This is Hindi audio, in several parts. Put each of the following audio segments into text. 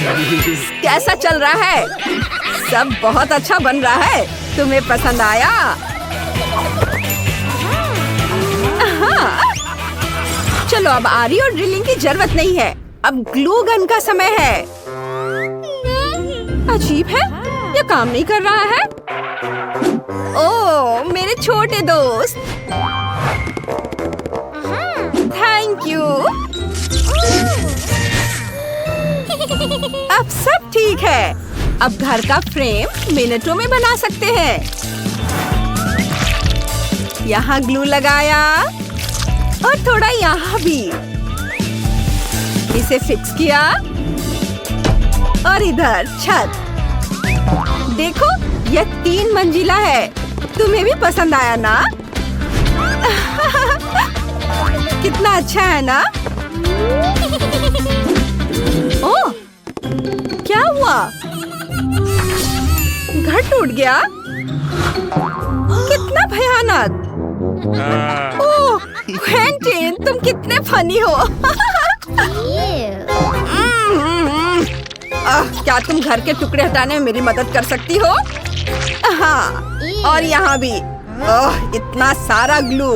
कैसा चल रहा है? सब बहुत अच्छा बन रहा है। तुम्हें पसंद आया? हाँ। चलो अब आरी और ड्रिलिंग की जरूरत नहीं है। अब ग्लू गन का समय है। अजीब है, ये काम नहीं कर रहा है। ओह मेरे छोटे दोस्त, थैंक यू। अब सब ठीक है। अब घर का फ्रेम मिनटों में बना सकते हैं। यहाँ ग्लू लगाया और थोड़ा यहाँ भी। इसे फिक्स किया और इधर छत। देखो यह 3 मंजिला है। तुम्हें भी पसंद आया ना? कितना अच्छा है ना? ओह क्या हुआ? घर टूट गया? कितना भयानक! ओह क्वेंटिन, तुम कितने फनी हो। क्या तुम घर के टुकड़े हटाने में मेरी मदद कर सकती हो? हाँ, और यहाँ भी। ओह इतना सारा ग्लू।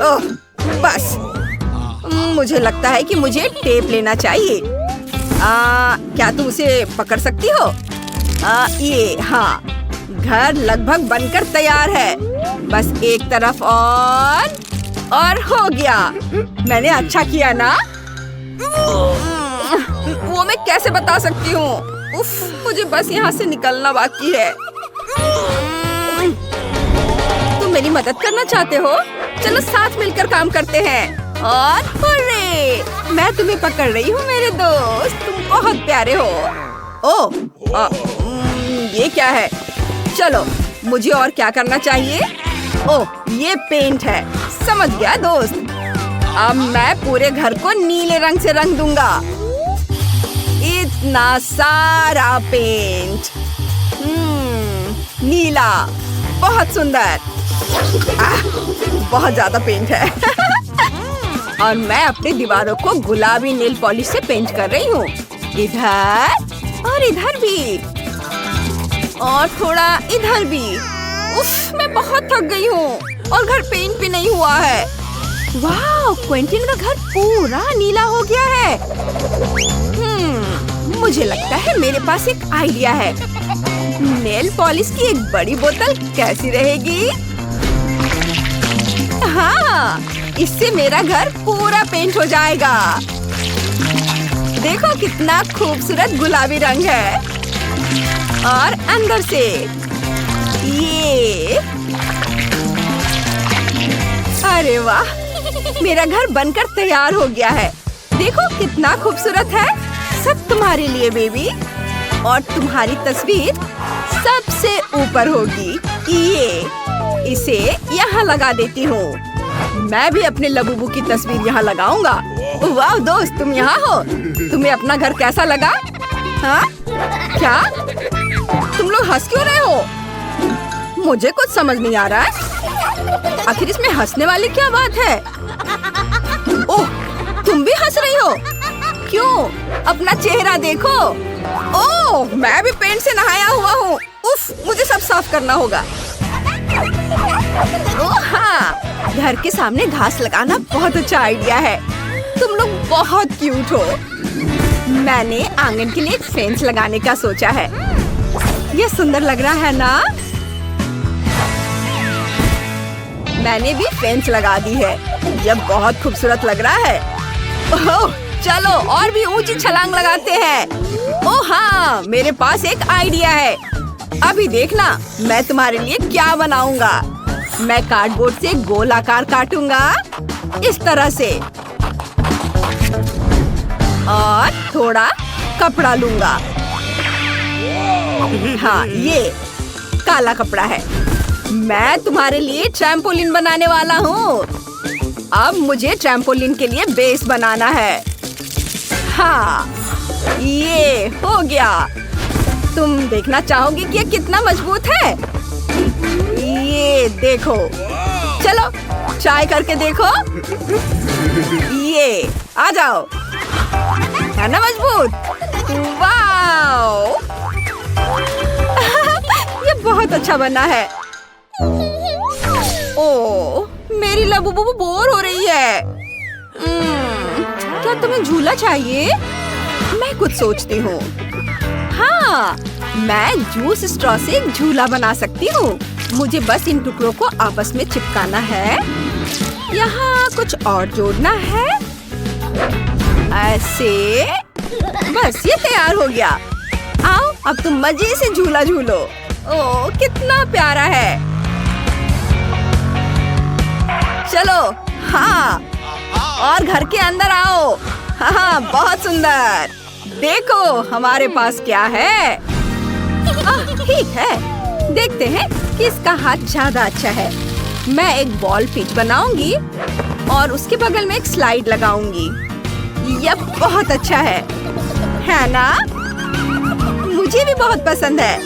ओह बस, मुझे लगता है कि मुझे टेप लेना चाहिए। क्या तुम उसे पकड़ सकती हो? ये हाँ, घर लगभग बनकर तैयार है। बस एक तरफ और हो गया। मैंने अच्छा किया ना? वो मैं कैसे बता सकती हूँ? उफ, मुझे बस यहाँ से निकलना बाकी है। तुम मेरी मदद करना चाहते हो? चलो साथ मिलकर काम करते हैं। और हुर्रे! मैं तुम्हें पकड़ रही हूँ मेरे दोस्त। तुम बहुत प्यारे हो। ओह ये क्या है? चलो मुझे और क्या करना चाहिए? ओह ये पेंट है। समझ गया दोस्त। अब मैं पूरे घर को नीले रंग से रंग दूंगा। इतना सारा पेंट। नीला, बहुत सुंदर। बहुत ज्यादा पेंट है। और मैं अपनी दीवारों को गुलाबी नेल पॉलिश से पेंट कर रही हूँ। इधर और इधर भी, और थोड़ा इधर भी। उफ, मैं बहुत थक गई हूँ और घर पेंट भी नहीं हुआ है। वाह, क्वेंटिन का घर पूरा नीला हो गया है। मुझे लगता है मेरे पास एक आइडिया है। नेल पॉलिश की एक बड़ी बोतल कैसी रहेगी? हाँ, इससे मेरा घर पूरा पेंट हो जाएगा। देखो कितना खूबसूरत गुलाबी रंग है। और अंदर से ये, अरे वाह, मेरा घर बनकर तैयार हो गया है। देखो कितना खूबसूरत है। सब तुम्हारे लिए बेबी। और तुम्हारी तस्वीर सबसे ऊपर होगी। ये इसे यहाँ लगा देती हूँ। मैं भी अपने लबूबू की तस्वीर यहाँ लगाऊंगा। वाह दोस्त, तुम यहाँ हो। तुम्हें अपना घर कैसा लगा? हाँ क्या तुम लोग हंस क्यों रहे हो? मुझे कुछ समझ नहीं आ रहा है। आखिर इसमें हंसने वाली क्या बात है? ओह, तुम भी हंस रही हो? क्यों? अपना चेहरा देखो। ओह, मैं भी पेंट से नहाया हुआ हूँ। उफ, मुझे सब साफ करना होगा। ओह हाँ, घर के सामने घास लगाना बहुत अच्छा आइडिया है। तुम लोग बहुत क्यूट हो। मैंने आंगन के लिए एक फेंस लगाने का सोचा है। ये सुंदर लग रहा है ना? मैंने भी फेंस लगा दी है। यह बहुत खूबसूरत लग रहा है। ओह, चलो और भी ऊंची छलांग लगाते हैं। ओह हाँ, मेरे पास एक आइडिया है। अभी देखना मैं तुम्हारे लिए क्या बनाऊंगा। मैं कार्डबोर्ड से गोल आकार काटूंगा इस तरह से, और थोड़ा कपड़ा लूंगा। हाँ, ये काला कपड़ा है। मैं तुम्हारे लिए ट्रैम्पोलिन बनाने वाला हूँ। अब मुझे ट्रैम्पोलिन के लिए बेस बनाना है। हाँ, ये हो गया। तुम देखना चाहोगी कि ये कितना मजबूत है? ये देखो। चलो ट्राई करके देखो। ये आ जाओ। है ना मजबूत? वाओ! ये बहुत अच्छा बना है। ओह, मेरी लबूबू बोर हो रही है। क्या तुम्हें झूला चाहिए? मैं कुछ सोचती हूँ। हाँ, मैं जूस स्ट्रॉ से एक झूला बना सकती हूँ। मुझे बस इन टुकड़ों को आपस में चिपकाना है। यहाँ कुछ और जोड़ना है। ऐसे बस ये तैयार हो गया। आओ, अब तुम मजे से झूला झूलो। ओह, कितना प्यारा है। चलो, हाँ, और घर के अंदर आओ। हाँ, बहुत सुंदर। देखो हमारे पास क्या है। ठीक है, देखते हैं किसका हाथ ज्यादा अच्छा है। मैं एक बॉल पिच बनाऊंगी और उसके बगल में एक स्लाइड लगाऊंगी। यह बहुत अच्छा है ना? मुझे भी बहुत पसंद है।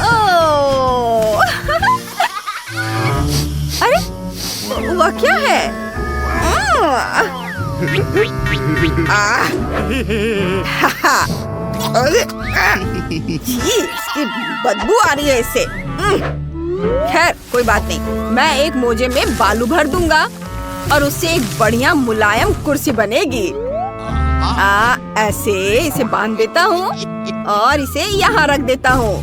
ओह! अरे, वह क्या है? इसकी बदबू आ रही है इससे। खैर, कोई बात नहीं। मैं एक मोजे में बालू भर दूंगा और उससे एक बढ़िया मुलायम कुर्सी बनेगी। ऐसे इसे बांध देता हूँ और इसे यहाँ रख देता हूँ।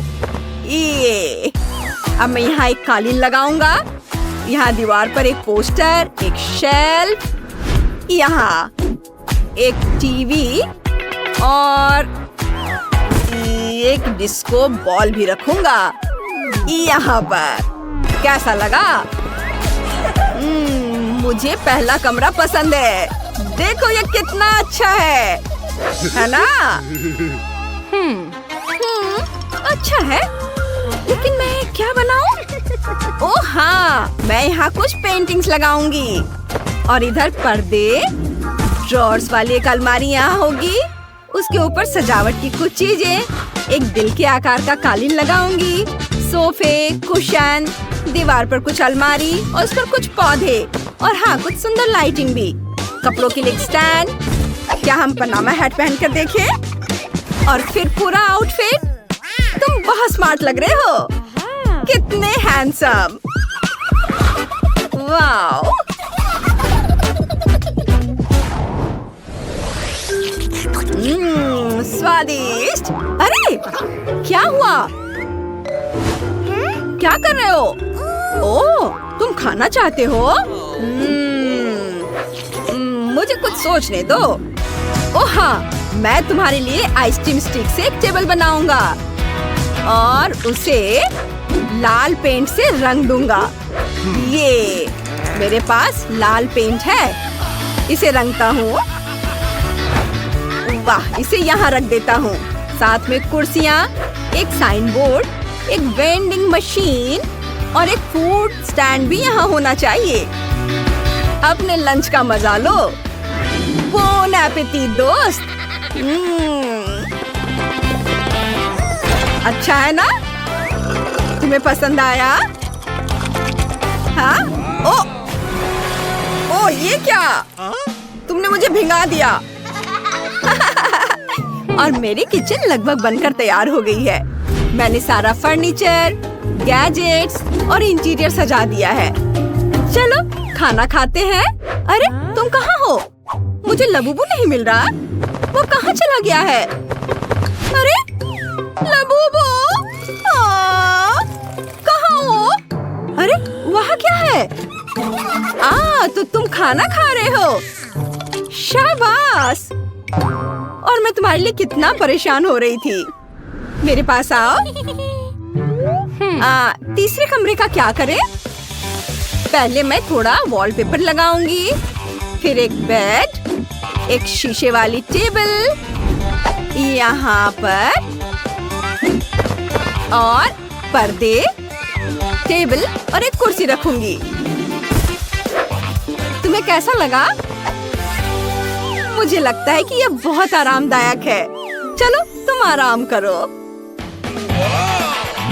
ये अब मैं यहाँ एक कालीन लगाऊंगा। यहाँ दीवार पर एक पोस्टर, एक शेल्फ, यहाँ एक टीवी और एक डिस्को बॉल भी रखूंगा यहाँ पर। कैसा लगा? मुझे पहला कमरा पसंद है। देखो ये कितना अच्छा है ना? अच्छा है, लेकिन मैं क्या बनाऊं? ओह हाँ, मैं यहाँ कुछ पेंटिंग्स लगाऊंगी और इधर पर्दे, ड्रॉर्स वाली एक अलमारी यहाँ होगी। उसके ऊपर सजावट की कुछ चीजें, एक दिल के आकार का कालीन लगाऊंगी, सोफे, कुशन, दीवार पर कुछ अलमारी और उस पर कुछ पौधे और हाँ, कुछ सुंदर लाइटिंग भी। कपड़ों के लिए स्टैंड। क्या हम पनामा हैट पहन कर देखें? और फिर पूरा आउटफिट। तुम बहुत स्मार्ट लग रहे हो। कितने हैंडसम। वाओ! स्वादिष्ट। अरे, क्या हुआ? क्या कर रहे हो? ओह, तुम खाना चाहते हो? मुझे कुछ सोचने दो। ओह हाँ, मैं तुम्हारे लिए आइसक्रीम स्टिक से एक टेबल बनाऊंगा और उसे लाल पेंट से रंग दूंगा। ये मेरे पास लाल पेंट है, इसे रंगता हूँ। वाह, इसे यहाँ रख देता हूँ। साथ में कुर्सियाँ, एक साइन बोर्ड, एक वेंडिंग मशीन और एक फूड स्टैंड भी यहाँ होना चाहिए। अपने लंच का मजा लो। बोन एपेटीट दोस्त। अच्छा है ना? तुम्हें पसंद आया? हाँ? ओ, ये क्या? तुमने मुझे भिंगा दिया। और मेरी किचन लगभग बनकर तैयार हो गई है। मैंने सारा फर्नीचर, गैजेट्स और इंटीरियर सजा दिया है। चलो खाना खाते हैं। अरे, तुम कहाँ हो? मुझे लबूबू नहीं मिल रहा। वो कहाँ चला गया है? अरे, लबूबू! कहाँ हो? अरे, वहाँ क्या है? तो तुम खाना खा रहे हो। शाबाश! और मैं तुम्हारे लिए कितना परेशान हो रही थी। मेरे पास आओ। तीसरे कमरे का क्या करें? पहले मैं थोड़ा वॉलपेपर लगाऊंगी, फिर एक बेड, एक शीशे वाली टेबल यहाँ पर और पर्दे, टेबल और एक कुर्सी रखूंगी। तुम्हें कैसा लगा? मुझे लगता है कि यह बहुत आरामदायक है। चलो तुम आराम करो।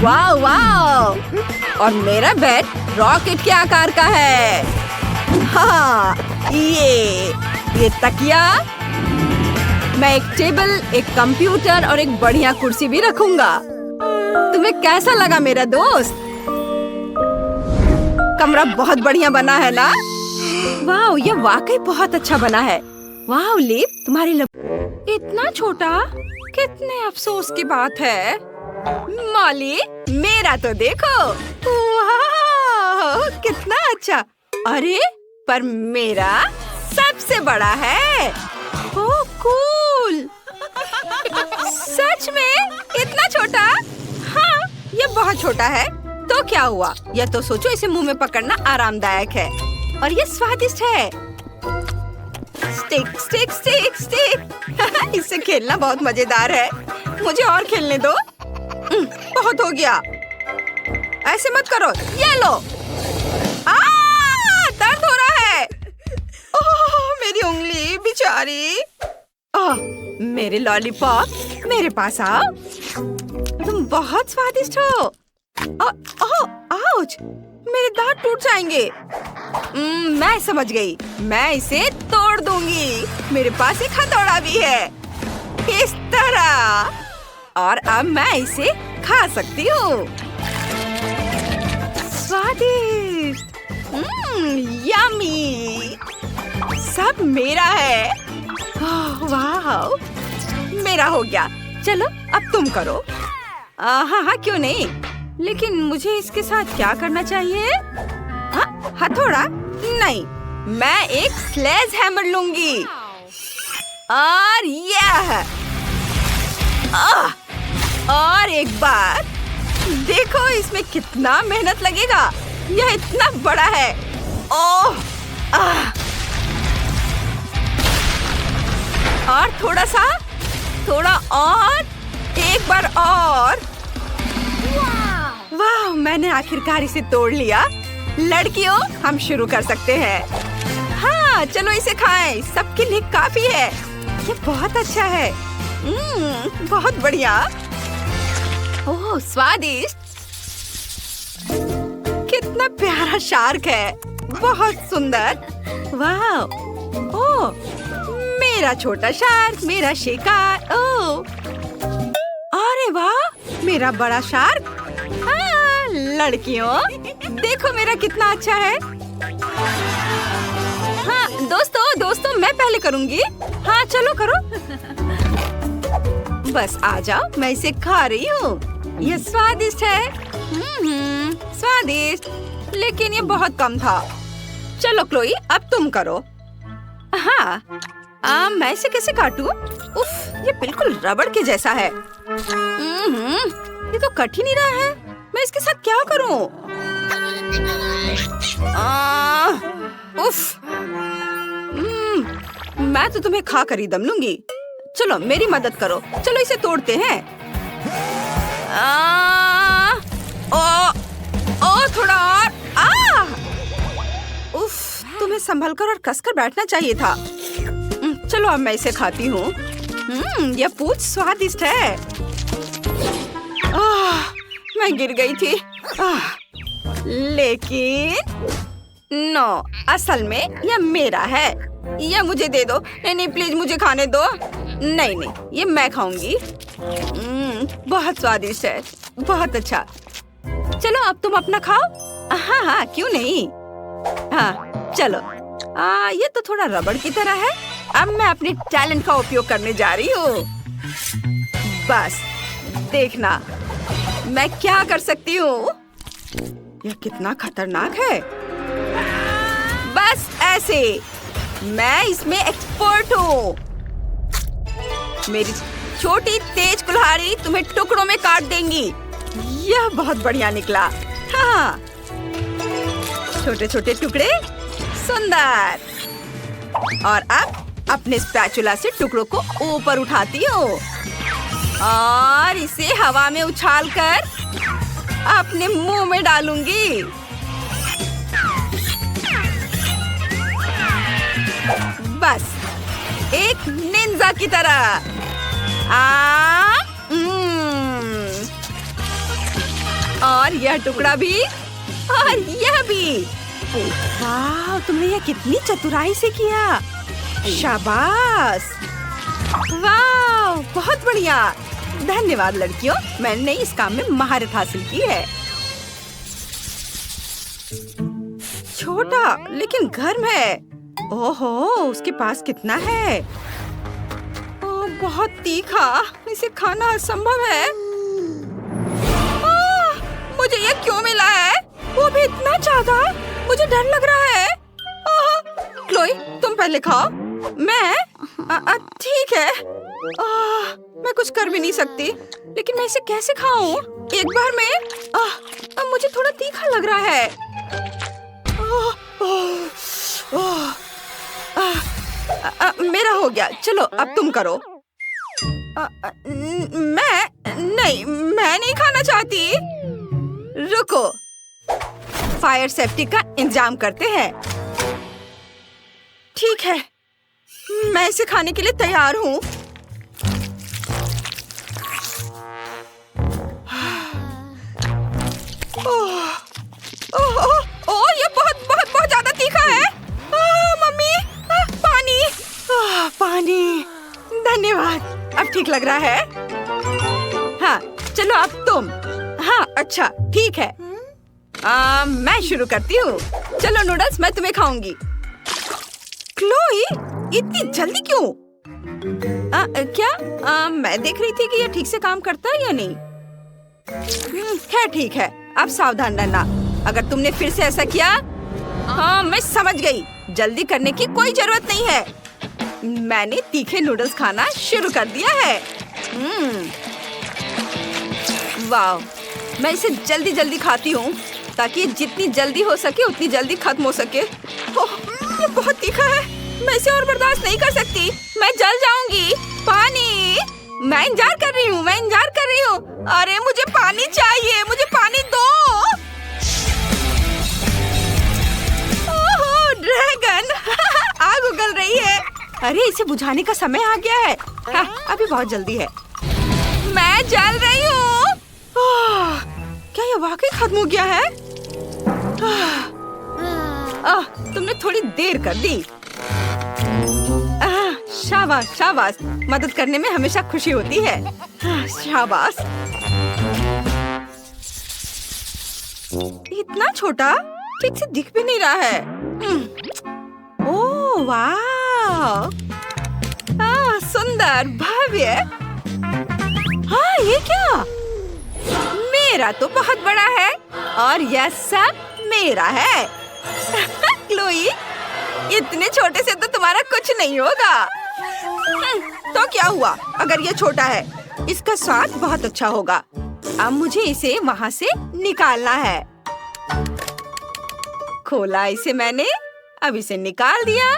वाह वाह! और मेरा बेड रॉकेट के आकार का है। हाँ, ये तकिया, मैं एक टेबल, एक कंप्यूटर और एक बढ़िया कुर्सी भी रखूंगा। तुम्हें कैसा लगा मेरा दोस्त? कमरा बहुत बढ़िया बना है ना? वाह, ये वाकई बहुत अच्छा बना है। वाह लिप, तुम्हारी इतना छोटा, कितने अफसोस की बात है। मॉली, मेरा तो देखो। वाह, कितना अच्छा। अरे पर मेरा सबसे बड़ा है। ओह कूल। सच में इतना छोटा? हाँ, ये बहुत छोटा है। तो क्या हुआ? यह तो सोचो, इसे मुंह में पकड़ना आरामदायक है और ये स्वादिष्ट है। Stick stick stick stick. इससे खेलना बहुत मजेदार है। मुझे और खेलने दो। बहुत हो गया। ऐसे मत करो। ये लो। दर्द हो रहा है। ओह, मेरी उंगली बेचारी। मेरे लॉलीपॉप, मेरे पास आओ। तुम बहुत स्वादिष्ट हो। आउच, मेरे दांत टूट जाएंगे। मैं समझ गई। मैं इसे तोड़ दूंगी। मेरे पास एक हथौड़ा भी है। इस तरह। और अब मैं इसे खा सकती हूँ। स्वादिष्ट। यम्मी। सब मेरा है। वाह, मेरा हो गया। चलो अब तुम करो। हाँ, क्यों नहीं। लेकिन मुझे इसके साथ क्या करना चाहिए? हथौड़ा नहीं, मैं एक स्लेज हैमर लूंगी। और यह और एक बार देखो, इसमें कितना मेहनत लगेगा। यह इतना बड़ा है। ओह, और थोड़ा और, एक बार और। वाह, मैंने आखिरकार इसे तोड़ लिया। लड़कियों, हम शुरू कर सकते हैं। हाँ, चलो इसे खाएं। सबके लिए काफी है। ये बहुत अच्छा है। बहुत बढ़िया। ओह, स्वादिष्ट। कितना प्यारा शार्क है। बहुत सुंदर। वाह। ओह, मेरा छोटा शार्क, मेरा शिकार। ओह, अरे वाह, मेरा बड़ा शार्क। लड़कियों, देखो मेरा कितना अच्छा है। हाँ दोस्तों, मैं पहले करूँगी। हाँ चलो करो। बस आ जाओ, मैं इसे खा रही हूँ। ये स्वादिष्ट है। स्वादिष्ट, लेकिन ये बहुत कम था। चलो क्लोई, अब तुम करो। हाँ, मैं इसे कैसे काटूं? उफ, ये बिल्कुल रबड़ के जैसा है। ये तो कट ही नहीं रहा है। मैं इसके साथ क्या करूं? उफ, मैं तो तुम्हें खा कर ही दम लूंगी। चलो मेरी मदद करो। चलो इसे तोड़ते हैं। थोड़ा और। उफ, तुम्हें संभल कर और कसकर बैठना चाहिए था। चलो अब मैं इसे खाती हूँ। यह पूंछ स्वादिष्ट है। मैं गिर गई थी। लेकिन नो, असल में यह मेरा है। यह मुझे दे दो। नहीं, प्लीज मुझे खाने दो। नहीं, ये मैं खाऊंगी। बहुत स्वादिष्ट है। बहुत अच्छा। चलो अब तुम अपना खाओ। हाँ, क्यों नहीं। हाँ चलो। ये तो थोड़ा रबड़ की तरह है। अब मैं अपने टैलेंट का उपयोग करने जा रही हूँ। बस देखना मैं क्या कर सकती हूँ। यह कितना खतरनाक है। बस ऐसे। मैं इसमें एक्सपर्ट हूँ। मेरी छोटी तेज कुल्हाड़ी तुम्हें टुकड़ों में काट देंगी। यह बहुत बढ़िया निकला। हाँ, छोटे छोटे टुकड़े। सुंदर। और अब अपने स्पैचुला से टुकड़ों को ऊपर उठाती हूँ और इसे हवा में उछालकर अपने मुंह में डालूंगी। बस एक निंजा की तरह। और यह टुकड़ा भी और यह भी। वाह, तुमने यह कितनी चतुराई से किया। शाबाश। वाह, बहुत बढ़िया। धन्यवाद लड़कियों, मैंने इस काम में महारत हासिल की है। छोटा लेकिन गर्म है। ओहो, उसके पास कितना है? बहुत तीखा, इसे खाना असंभव है। मुझे ये क्यों मिला है? वो भी इतना ज्यादा, मुझे डर लग रहा है। क्लोई, तुम पहले खाओ। मैं? ठीक है। मैं कुछ कर भी नहीं सकती, लेकिन मैं इसे कैसे खाऊं? एक बार में मुझे थोड़ा तीखा लग रहा है। मेरा हो गया, चलो अब तुम करो। मैं नहीं खाना चाहती। रुको, फायर सेफ्टी का इंतजाम करते हैं। ठीक है, मैं इसे खाने के लिए तैयार हूँ। ओह, ये बहुत ज्यादा तीखा है। मम्मी, पानी। पानी, धन्यवाद। अब ठीक लग रहा है। हाँ, चलो अब तुम। हाँ, अच्छा, ठीक है। मैं शुरू करती हूँ। चलो नूडल्स, मैं तुम्हें खाऊंगी। क्लोई, इतनी जल्दी क्यों? क्या? मैं देख रही थी कि ये ठीक से काम करता है या नहीं। खैर ठीक है, अब सावधान रहना। अगर तुमने फिर से ऐसा किया। हाँ, मैं समझ गई। जल्दी करने की कोई जरूरत नहीं है। मैंने तीखे नूडल्स खाना शुरू कर दिया है। वाह, मैं इसे जल्दी जल्दी खाती हूँ ताकि जितनी जल्दी हो सके उतनी जल्दी खत्म हो सके। ओह, ये बहुत तीखा है। मैं इसे और बर्दाश्त नहीं कर सकती। मैं जल जाऊंगी। पानी। मैं इंतजार कर रही हूँ। अरे मुझे पानी चाहिए, मुझे पानी दो। ओह, ड्रैगन। आग उगल रही है। अरे इसे बुझाने का समय आ गया है। हाँ, अभी बहुत जल्दी है। मैं जल रही हूँ। क्या ये वाकई खत्म हो गया है? तुमने थोड़ी देर कर दी। शाबाश शाबाश, मदद करने में हमेशा खुशी होती है। शाबाश। इतना छोटा, ठीक से दिख भी नहीं रहा है। ओह वाह, सुंदर, भव्य। हाँ, ये क्या? मेरा तो बहुत बड़ा है और यह सब मेरा है। क्लोई, इतने छोटे से तो तुम्हारा कुछ नहीं होगा। तो क्या हुआ अगर ये छोटा है? इसका स्वाद बहुत अच्छा होगा। अब मुझे इसे वहाँ से निकालना है। खोला इसे मैंने, अब इसे निकाल दिया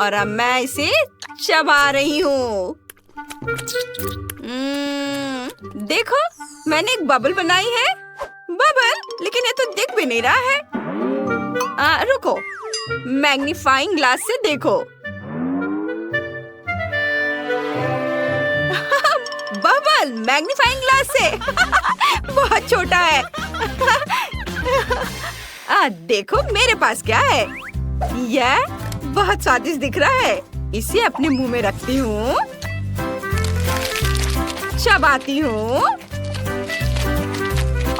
और अब मैं इसे चबा रही हूँ। देखो, मैंने एक बबल बनाई है। बबल, लेकिन ये तो दिख भी नहीं रहा है। रुको, मैग्नीफाइंग ग्लास से देखो। बबल मैग्नीफाइंग ग्लास से। बहुत छोटा है। देखो मेरे पास क्या है। यह बहुत स्वादिष्ट दिख रहा है। इसे अपने मुंह में रखती हूँ, चबाती हूँ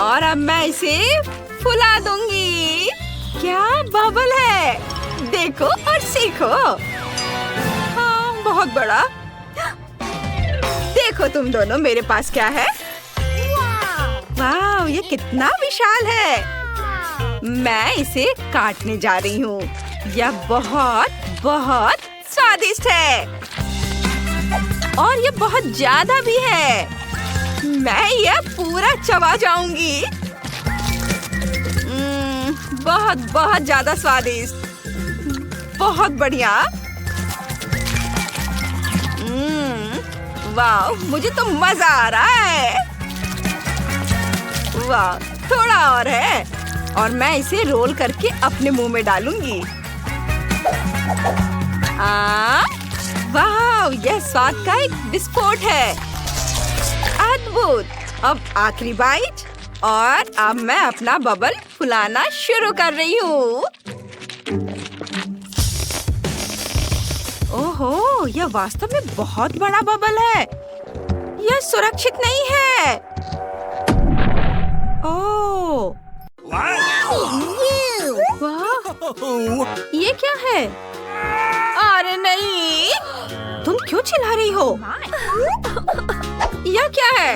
और अब मैं इसे फुला दूंगी। क्या बबल है? देखो और सीखो। हाँ, बहुत बड़ा। देखो तुम दोनों, मेरे पास क्या है। वाह, ये कितना विशाल है। मैं इसे काटने जा रही हूँ। यह बहुत बहुत स्वादिष्ट है और ये बहुत ज्यादा भी है। मैं यह पूरा चबा जाऊंगी। बहुत बहुत ज्यादा स्वादिष्ट, बहुत बढ़िया। वाह, मुझे तो मजा आ रहा है। वाह, थोड़ा और है और मैं इसे रोल करके अपने मुंह में डालूंगी। वाह, यह स्वाद का एक विस्फोट है। अद्भुत। अब आखिरी बाइट और अब मैं अपना बबल फुलाना शुरू कर रही हूँ। ओहो, ओह, यह वास्तव में बहुत बड़ा बबल है। यह सुरक्षित नहीं है। ओह, वाह, ये क्या है? अरे नहीं, तुम क्यों चिल्ला रही हो? यह क्या है?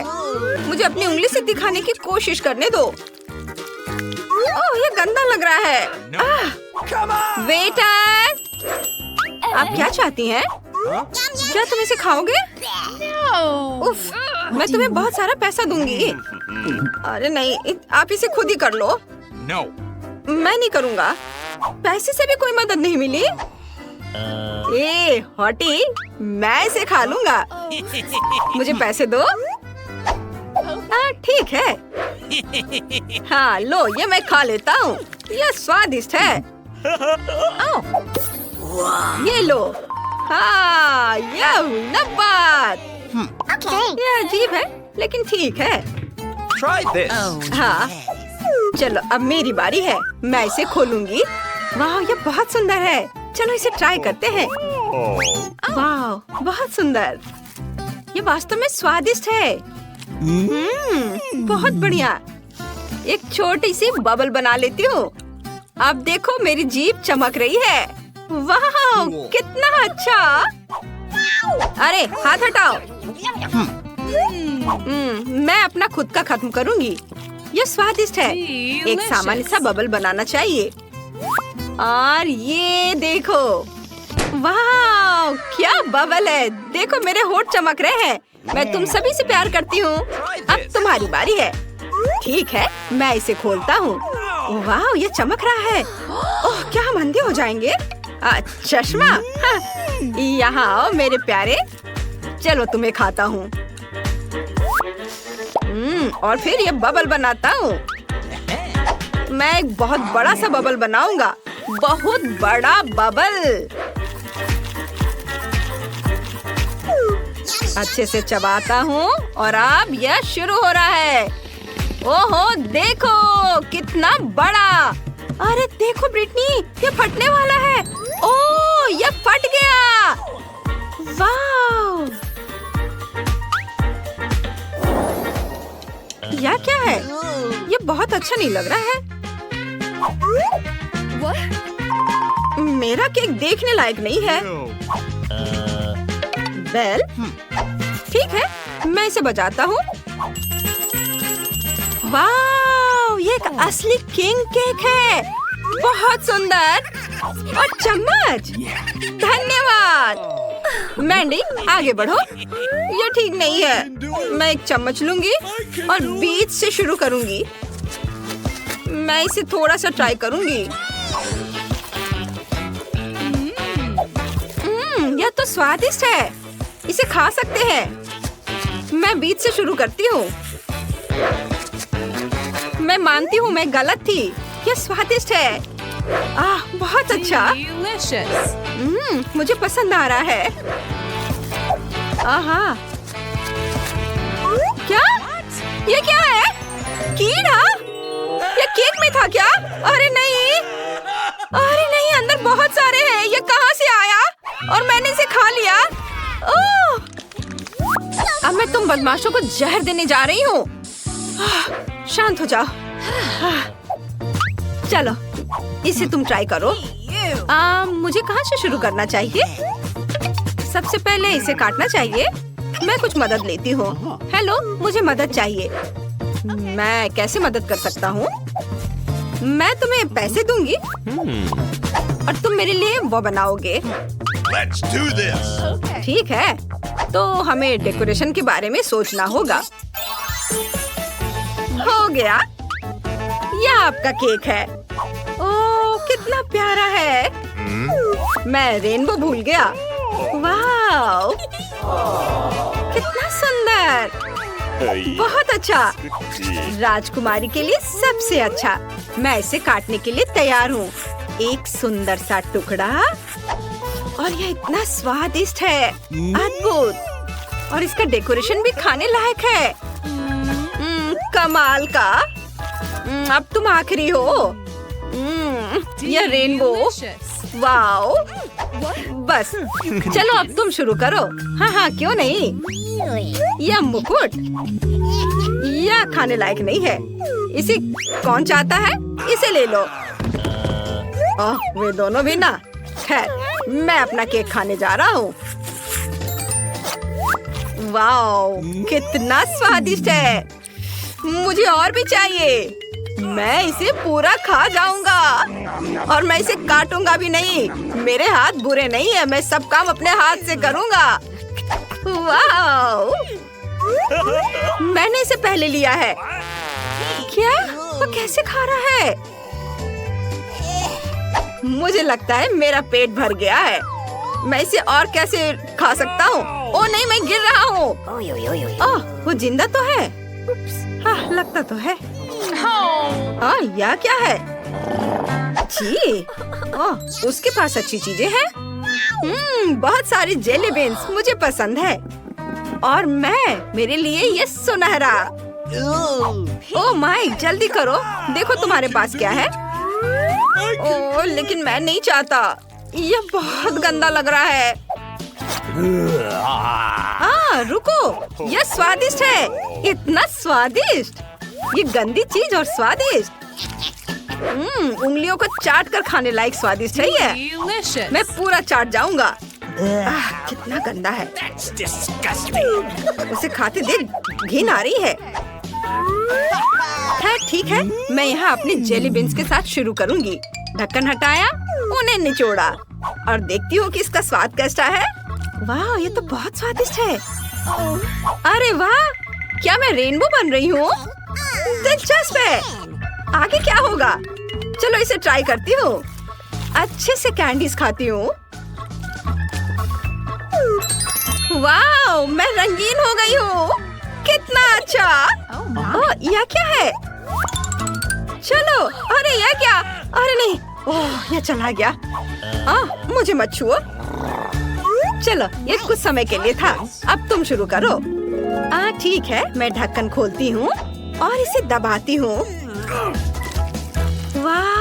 मुझे अपनी उंगली से दिखाने की कोशिश करने दो। ओह, ये गंदा लग रहा है। वेटर, आप क्या चाहती हैं? क्या तुम इसे खाओगे? उफ, मैं तुम्हें बहुत सारा पैसा दूंगी। अरे नहीं, आप इसे खुद ही कर लो। मैं नहीं करूँगा। पैसे से भी कोई मदद नहीं मिली। ए हॉटी, मैं इसे खा लूंगा। मुझे पैसे दो। हाँ ठीक है। हाँ लो, ये मैं खा लेता हूँ। यह स्वादिष्ट है। ये लो। हाँ, यह हुई ना बात। यह अजीब है, लेकिन ठीक है। हाँ, चलो अब मेरी बारी है। मैं इसे खोलूंगी। वाह, ये बहुत सुंदर है। चलो इसे ट्राई करते हैं। वाह, बहुत सुंदर। ये वास्तव में स्वादिष्ट है। बहुत बढ़िया। एक छोटी सी बबल बना लेती हूँ। अब देखो, मेरी जीभ चमक रही है। वाह, कितना अच्छा। अरे हाथ हटाओ। मैं अपना खुद का खत्म करूंगी। यह स्वादिष्ट है। एक सामान्य सा बबल बनाना चाहिए। और ये देखो, वाह, क्या बबल है। देखो, मेरे होंठ चमक रहे हैं। मैं तुम सभी से प्यार करती हूँ। अब तुम्हारी बारी है। ठीक है, मैं इसे खोलता हूँ। वाह, ये चमक रहा है। ओह, क्या हम अंधे हो जाएंगे? चश्मा? हाँ, यहाँ आओ मेरे प्यारे। चलो तुम्हें खाता हूँ। और फिर ये बबल बनाता हूँ। मैं एक बहुत बड़ा सा बबल बनाऊंगा। बहुत बड़ा बबल। अच्छे से चबाता हूँ और अब यह शुरू हो रहा है। ओहो, देखो कितना बड़ा। अरे देखो ब्रिटनी, ये फटने वाला है। ओह, ये फट गया। वाह, यह क्या है? ये बहुत अच्छा नहीं लग रहा है। मेरा केक देखने लायक नहीं है। वेल, ठीक है, मैं इसे बजाता हूँ। वाह, ये एक असली किंग केक है। बहुत सुंदर। और चम्मच। धन्यवाद। मैंडी, आगे बढ़ो। ये ठीक नहीं है। मैं एक चम्मच लूंगी और बीच से शुरू करूंगी। मैं इसे थोड़ा सा ट्राई करूंगी। यह तो स्वादिष्ट है। इसे खा सकते हैं। मैं बीच से शुरू करती हूँ। मैं मानती हूँ मैं गलत थी। यह स्वादिष्ट है। बहुत अच्छा। मुझे पसंद आ रहा है। आहा, क्या? ये क्या है? कीड़ा? ये केक में था क्या? अरे नहीं, अरे नहीं, अंदर बहुत सारे हैं। ये कहाँ से आया? और मैंने इसे खा लिया। ओह! अब मैं तुम बदमाशों को जहर देने जा रही हूँ। शांत हो जाओ। चलो, इसे तुम ट्राई करो। मुझे कहाँ से शुरू करना चाहिए? सबसे पहले इसे काटना चाहिए। मैं कुछ मदद लेती हूँ। हेलो, मुझे मदद चाहिए। मैं कैसे मदद कर सकता हूँ? मैं तुम्हें पैसे दूंगी और तुम मेरे लिए वो बनाओगे। Let's do this. ठीक है, तो हमें डेकोरेशन के बारे में सोचना होगा। हो गया, यह आपका केक है। ओह, कितना प्यारा है। मैं रेनबो भूल गया। वाह, कितना सुंदर। बहुत अच्छा। राजकुमारी के लिए सबसे अच्छा। मैं इसे काटने के लिए तैयार हूँ। एक सुंदर सा टुकड़ा। और यह इतना स्वादिष्ट है। अद्भुत। और इसका डेकोरेशन भी खाने लायक है। कमाल का। अब तुम आखिरी हो। यह रेनबो वाओ, बस चलो अब तुम शुरू करो। हाँ हाँ क्यों नहीं। यह मुकुट यह खाने लायक नहीं है, इसे कौन चाहता है? इसे ले लो। ओह, वे दोनों भी ना। खैर मैं अपना केक खाने जा रहा हूँ। वाओ, कितना स्वादिष्ट है। मुझे और भी चाहिए। मैं इसे पूरा खा जाऊंगा और मैं इसे काटूंगा भी नहीं। मेरे हाथ बुरे नहीं है, मैं सब काम अपने हाथ से करूंगा। वाओ, मैंने इसे पहले लिया है। क्या? वो कैसे खा रहा है? मुझे लगता है मेरा पेट भर गया है। मैं इसे और कैसे खा सकता हूँ? ओह नहीं, मैं गिर रहा हूँ। ओह, वो जिंदा तो है। हाँ, लगता तो है। हाँ, यह क्या है? जी, ओह, उसके पास अच्छी चीजें हैं। बहुत सारी जेली बीन्स मुझे पसंद है। और मेरे लिए ये सुनहरा। ओह माय, जल्दी करो, देखो तुम्हारे पास क्या है। ओह, लेकिन मैं नहीं चाहता, यह बहुत गंदा लग रहा है। हाँ रुको, यह स्वादिष्ट है। इतना स्वादिष्ट, ये गंदी चीज और स्वादिष्ट। उंगलियों को चाट कर खाने लायक स्वादिष्ट है ये। मैं पूरा चाट जाऊंगा। कितना गंदा है। उसे खाते देख घिन आ रही है। ठीक है, मैं यहाँ अपनी जेली बीन्स के साथ शुरू करूँगी। ढक्कन हटाया, उन्हें निचोड़ा और देखती हूँ कि इसका स्वाद कैसा है। वाह, ये तो बहुत स्वादिष्ट है। अरे वाह, क्या मैं रेनबो बन रही हूँ? दिलचस्प है। आगे क्या होगा? चलो इसे ट्राई करती हूँ। अच्छे से कैंडीज खाती हूँ। वाह, मैं रंगीन हो गई हूँ। कितना अच्छा। ओह, यह क्या है? चलो, अरे यह क्या? अरे नहीं, ओह यह चला गया। मुझे मत छुओ। चलो, ये कुछ समय के लिए था। अब तुम शुरू करो। ठीक है, मैं ढक्कन खोलती हूँ और इसे दबाती हूँ। वाह,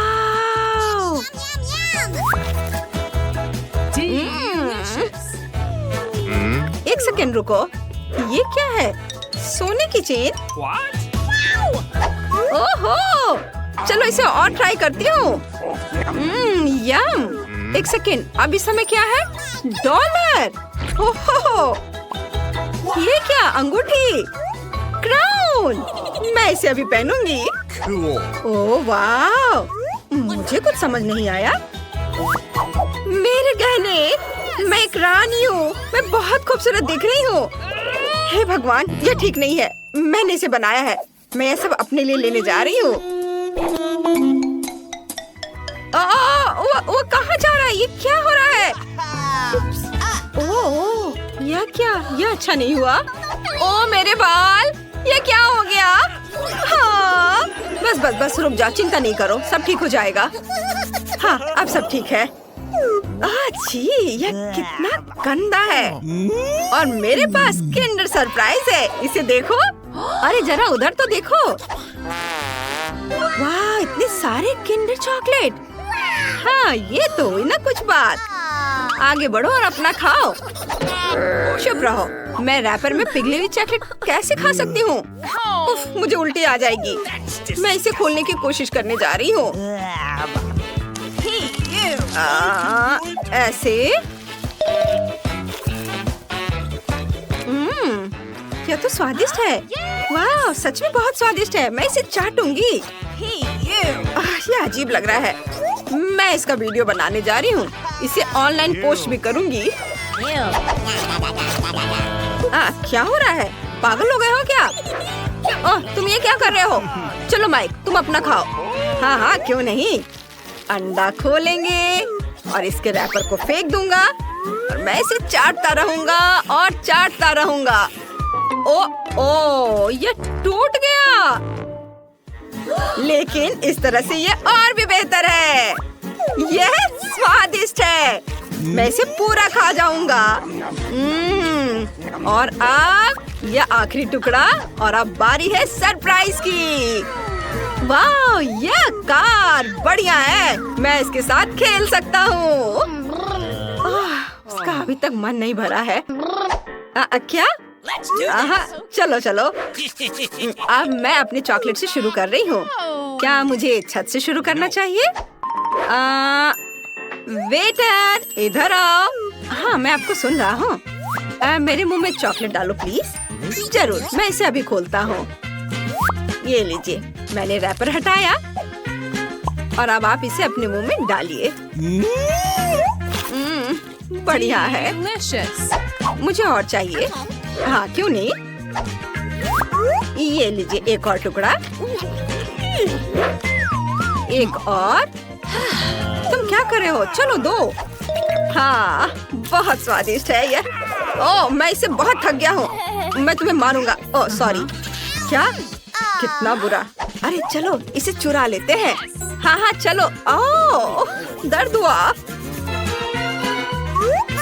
एक सेकंड रुको, ये क्या है? सोने की चेन? ओहो, चलो इसे और ट्राई करती हूँ। यम, एक सेकंड, अब इस समय क्या है? $। ओहो, ये क्या? अंगूठी, क्राउन। मैं इसे अभी पहनूंगी। ओह वाह, मुझे कुछ समझ नहीं आया। मेरे गहने, मैं एक रानी हूँ। मैं बहुत खूबसूरत दिख रही हूँ। हे भगवान, यह ठीक नहीं है। मैंने इसे बनाया है। मैं ये सब अपने लिए लेने जा रही हूँ। वो कहाँ जा रहा है? ये क्या हो रहा है? ओह, यह क्या? यह अच्छा नहीं हुआ। ओह मेरे बाल, ये क्या हो गया? हाँ, बस रुक जा, चिंता नहीं करो, सब ठीक हो जाएगा। हाँ, अब सब ठीक है। छी, यह कितना गंदा है। और मेरे पास किंडर सरप्राइज है, इसे देखो। अरे जरा उधर तो देखो। वाह, इतने सारे किंडर चॉकलेट। हाँ, ये तो हुई ना कुछ बात। आगे बढ़ो और अपना खाओ। चुप रहो। मैं रैपर में पिघली हुई चॉकलेट कैसे खा सकती हूँ? मुझे उल्टी आ जाएगी। मैं इसे खोलने की कोशिश करने जा रही हूँ। ऐसे। यह तो स्वादिष्ट है। वाह, सच में बहुत स्वादिष्ट है। मैं इसे चाटूंगी। यह अजीब लग रहा है। मैं इसका वीडियो बनाने जा रही हूँ। इसे ऑनलाइन पोस्ट भी करूंगी। क्या हो रहा है? पागल हो गए हो क्या? ओह, तुम ये क्या कर रहे हो? चलो माइक, तुम अपना खाओ। हाँ, क्यों नहीं। अंडा खोलेंगे और इसके रैपर को फेंक दूंगा और मैं इसे चाटता रहूंगा और चाटता रहूंगा। ओ, ये टूट गया। लेकिन इस तरह से ये और भी बेहतर है। यह स्वादिष्ट है। मैं इसे पूरा खा जाऊंगा। और अब यह आखिरी टुकड़ा, और अब बारी है सरप्राइज की। वाह, ये कार बढ़िया है। मैं इसके साथ खेल सकता हूँ। उसका अभी तक मन नहीं भरा है। क्या? चलो चलो। अब मैं अपने चॉकलेट से शुरू कर रही हूँ। क्या मुझे छत से शुरू करना चाहिए? वेटर, इधर आओ। हाँ, मैं आपको सुन रहा हूँ। मेरे मुंह में चॉकलेट डालो प्लीज। जरूर, मैं इसे अभी खोलता हूँ। ये लीजिए, मैंने रैपर हटाया और अब आप इसे अपने मुंह में डालिए। बढ़िया है। मुझे और चाहिए। हाँ, क्यों नहीं। ये लीजिए एक और टुकड़ा। एक और। तुम क्या कर रहे हो? चलो दो। हाँ, बहुत स्वादिष्ट है ये। ओह, मैं इससे बहुत थक गया हूँ। मैं तुम्हें मारूंगा। Oh sorry. क्या? कितना बुरा। अरे चलो इसे चुरा लेते हैं। हाँ चलो। ओह, दर्द हुआ।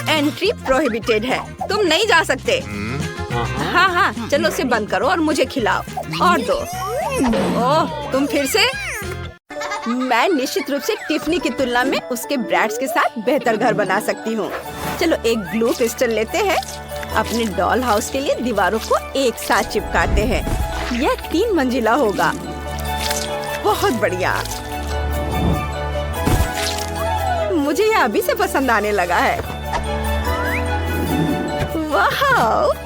एंट्री प्रोहिबिटेड है। तुम नहीं जा सकते। हाँ, चलो उसे बंद करो और मुझे खिलाओ। और दो। ओह, तुम फिर से? मैं निश्चित रूप से टिफनी की तुलना में उसके ब्रैड्स के साथ बेहतर घर बना सकती हूँ। चलो एक ग्लू पिस्टल लेते हैं। अपने डॉल हाउस के लिए दीवारों को एक साथ चिपकाते हैं। यह 3 मंजिला होगा। बहुत बढ़िया। मुझे यह अभी से पसंद आने लगा है। वाह,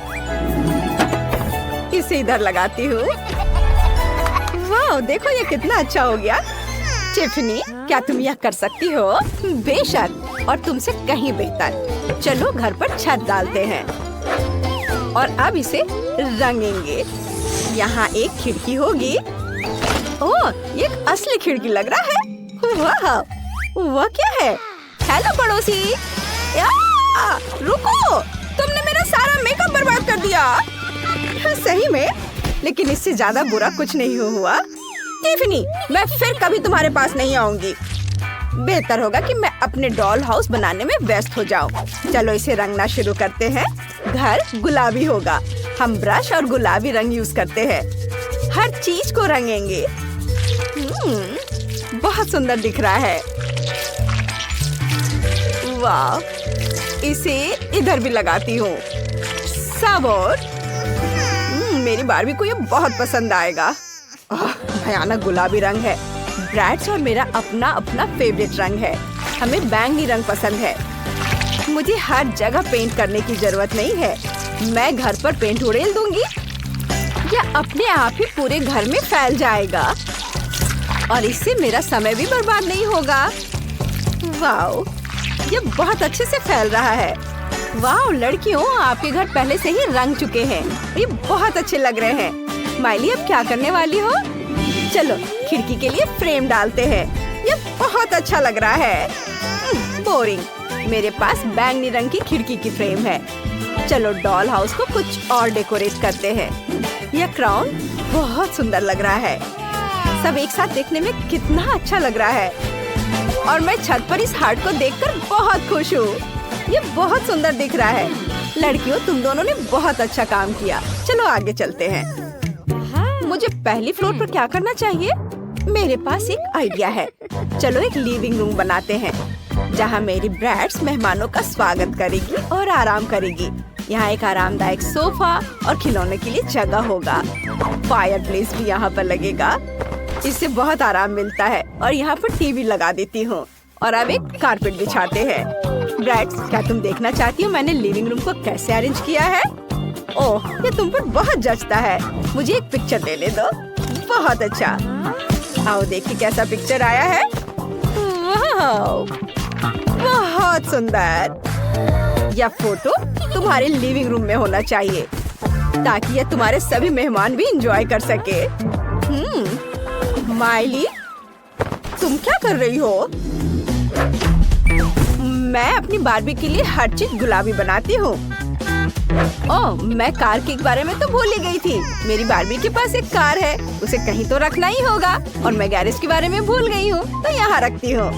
इसे इधर लगाती हूँ। वाह, देखो ये कितना अच्छा हो गया। टिफनी, क्या तुम यह कर सकती हो? बेशक, और तुमसे कहीं बेहतर। चलो घर पर छत डालते हैं और अब इसे रंगेंगे। यहाँ एक खिड़की होगी। ओह, ये एक असली खिड़की लग रहा है। वाह, वह क्या है? हेलो पड़ोसी। रुको, तुमने मेरा सारा मेकअप बर्बाद कर दिया। सही में, लेकिन इससे ज्यादा बुरा कुछ नहीं हुआ। टिफनी, मैं फिर कभी तुम्हारे पास नहीं आऊंगी। बेहतर होगा कि मैं अपने डॉल हाउस बनाने में व्यस्त हो जाऊं। चलो इसे रंगना शुरू करते हैं। घर गुलाबी होगा। हम ब्रश और गुलाबी रंग यूज करते हैं। हर चीज को रंगेंगे। बहुत सुंदर दिख रहा है। वाह, इसे इधर भी लगाती हूँ। सब और मेरी बारबी को ये बहुत पसंद आएगा। भयानक गुलाबी रंग है। ब्रैड्स और मेरा अपना अपना फेवरेट रंग है। हमें बैंगनी रंग पसंद है। मुझे हर जगह पेंट करने की जरूरत नहीं है। मैं घर पर पेंट उड़ेल दूंगी। यह अपने आप ही पूरे घर में फैल जाएगा और इससे मेरा समय भी बर्बाद नहीं होगा। वाओ, ये बहुत अच्छे से फैल रहा है। वाह लड़कियों, आपके घर पहले से ही रंग चुके हैं। ये बहुत अच्छे लग रहे हैं। माइली, अब क्या करने वाली हो? चलो खिड़की के लिए फ्रेम डालते हैं। ये बहुत अच्छा लग रहा है। बोरिंग। मेरे पास बैंगनी रंग की खिड़की की फ्रेम है। चलो डॉल हाउस को कुछ और डेकोरेट करते हैं। यह क्राउन बहुत सुंदर लग रहा है। सब एक साथ देखने में कितना अच्छा लग रहा है। और मैं छत पर इस हार्ट को देखकर बहुत खुश हूँ। ये बहुत सुंदर दिख रहा है। लड़कियों, तुम दोनों ने बहुत अच्छा काम किया। चलो आगे चलते हैं। मुझे पहली फ्लोर पर क्या करना चाहिए? मेरे पास एक आइडिया है। चलो एक लिविंग रूम बनाते हैं जहाँ मेरी ब्रैड्स मेहमानों का स्वागत करेगी और आराम करेगी। यहाँ एक आरामदायक सोफा और खिलौने के लिए जगह होगा। फायर प्लेस भी यहाँ पर लगेगा। इससे बहुत आराम मिलता है। और यहाँ पर टीवी लगा देती हूँ और अब एक कारपेट बिछाते हैं। ब्रैड्स, क्या तुम देखना चाहती हो मैंने लिविंग रूम को कैसे अरेंज किया है? ओह, ये तुम पर बहुत जचता है। मुझे एक पिक्चर लेने दो। बहुत अच्छा। आओ देखिए कैसा पिक्चर आया है। वाह, बहुत सुंदर। यह फोटो तुम्हारे लिविंग रूम में होना चाहिए ताकि यह तुम्हारे सभी मेहमान भी एंजॉय कर सके। माइली, तुम क्या कर रही हो? मैं अपनी बारबी के लिए हर चीज गुलाबी बनाती हूँ। ओह, मैं कार के बारे में तो भूल ही गई थी। मेरी बारबी के पास एक कार है, उसे कहीं तो रखना ही होगा। और मैं गैरेज के बारे में भूल गई हूँ तो यहाँ रखती हूँ।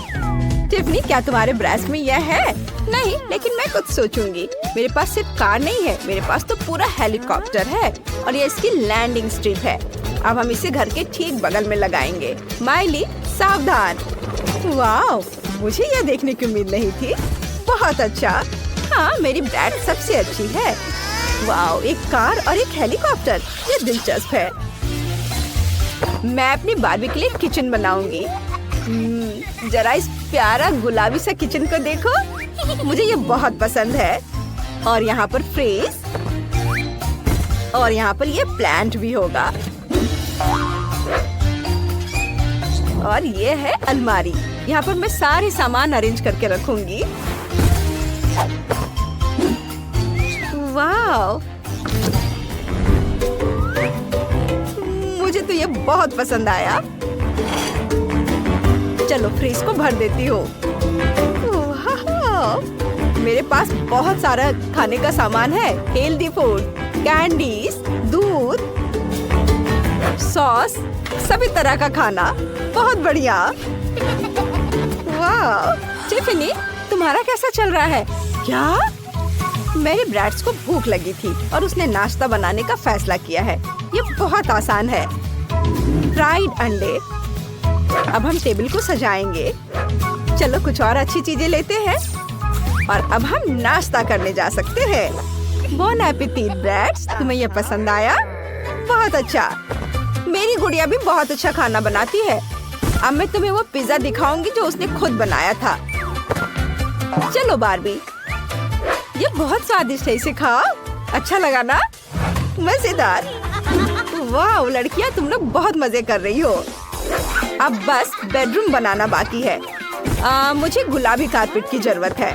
टिफनी, क्या तुम्हारे ब्रश में यह है? नहीं, लेकिन मैं कुछ सोचूंगी। मेरे पास सिर्फ कार नहीं है, मेरे पास तो पूरा हेलीकॉप्टर है और ये इसकी लैंडिंग स्ट्रिप है। अब हम इसे घर के ठीक बगल में लगाएंगे। माइली सावधान। वाह, मुझे यह देखने की उम्मीद नहीं थी। बहुत अच्छा। हाँ, मेरी ब्रैड सबसे अच्छी है। वाह, एक कार और एक हेलीकॉप्टर, ये दिलचस्प है। मैं अपनी बार्बी के लिए किचन बनाऊंगी। जरा इस प्यारा गुलाबी सा किचन को देखो, मुझे ये बहुत पसंद है। और यहाँ पर फ्रिज और यहाँ पर ये प्लांट भी होगा। और ये है अलमारी, यहाँ पर मैं सारे सामान अरेंज करके रखूंगी। वाह, मुझे तो ये बहुत पसंद आया। चलो फ्रिज को भर देती हूँ। मेरे पास बहुत सारा खाने का सामान है। हेल्दी फूड, कैंडीज, दूध, सॉस, सभी तरह का खाना। बहुत बढ़िया। वाह, टिफनी, तुम्हारा कैसा चल रहा है? क्या? मेरी ब्रैड्स को भूख लगी थी और उसने नाश्ता बनाने का फैसला किया है। ये बहुत आसान है। फ्राइड अंडे। अब हम टेबल को सजाएंगे। चलो कुछ और अच्छी चीजें लेते हैं और अब हम नाश्ता करने जा सकते हैं। बोन एपेटीट ब्रैड्स, तुम्हें ये पसंद आया? बहुत अच्छा। मेरी गुड़िया भी बहुत अच्छा खाना बनाती है। अब मैं तुम्हें वो पिज्जा दिखाऊंगी जो उसने खुद बनाया था। चलो बार्बी, ये बहुत स्वादिष्ट है, इसे खाओ। अच्छा लगा ना? मजेदार। वाह लड़कियां, तुम लोग बहुत मजे कर रही हो। अब बस बेडरूम बनाना बाकी है। मुझे गुलाबी कारपेट की जरूरत है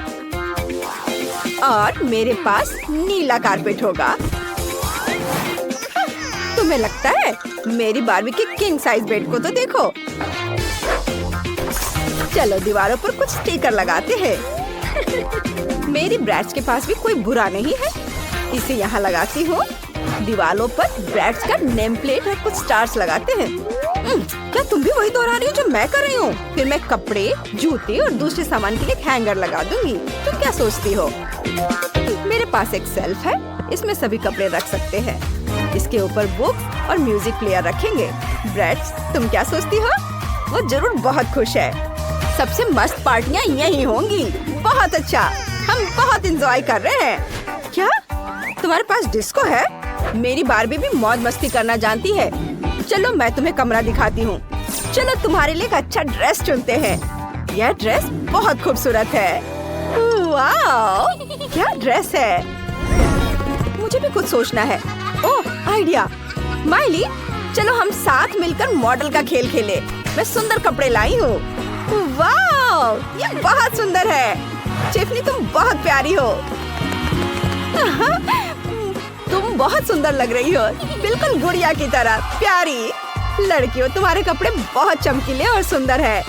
और मेरे पास नीला कारपेट होगा। तुम्हें लगता है? मेरी बार्बी के किंग साइज बेड को तो देखो। चलो दीवारों पर कुछ स्टिकर लगाते हैं। मेरी ब्रैड्स के पास भी कोई बुरा नहीं है। इसे यहाँ लगाती हूँ। दीवारों पर ब्रैड्स का नेम प्लेट और कुछ स्टार्स लगाते हैं। क्या तुम भी वही दोहरा रही हो जो मैं कर रही हूँ? फिर मैं कपड़े, जूते और दूसरे सामान के लिए एक हैंगर लगा दूंगी। तुम क्या सोचती हो? मेरे पास एक शेल्फ है, इसमें सभी कपड़े रख सकते हैं। इसके ऊपर बुक और म्यूजिक प्लेयर रखेंगे। ब्रैड्स, तुम क्या सोचती हो? वो जरूर बहुत खुश है। सबसे मस्त पार्टियाँ यही होंगी। बहुत अच्छा, हम बहुत एंजॉय कर रहे हैं। क्या तुम्हारे पास डिस्को है? मेरी बार्बी भी मौज मस्ती करना जानती है। चलो मैं तुम्हें कमरा दिखाती हूँ। चलो तुम्हारे लिए एक अच्छा ड्रेस चुनते हैं। यह ड्रेस बहुत खूबसूरत है। वाह, क्या ड्रेस है। मुझे भी कुछ सोचना है। ओह आइडिया। माइली, चलो हम साथ मिलकर मॉडल का खेल खेले। मैं सुंदर कपड़े लाई हूँ। वाह, ये बहुत सुंदर है। टिफनी, तुम बहुत प्यारी हो। तुम बहुत सुंदर लग रही हो, बिल्कुल गुड़िया की तरह प्यारी। लड़कियों, तुम्हारे कपड़े बहुत चमकीले और सुंदर है।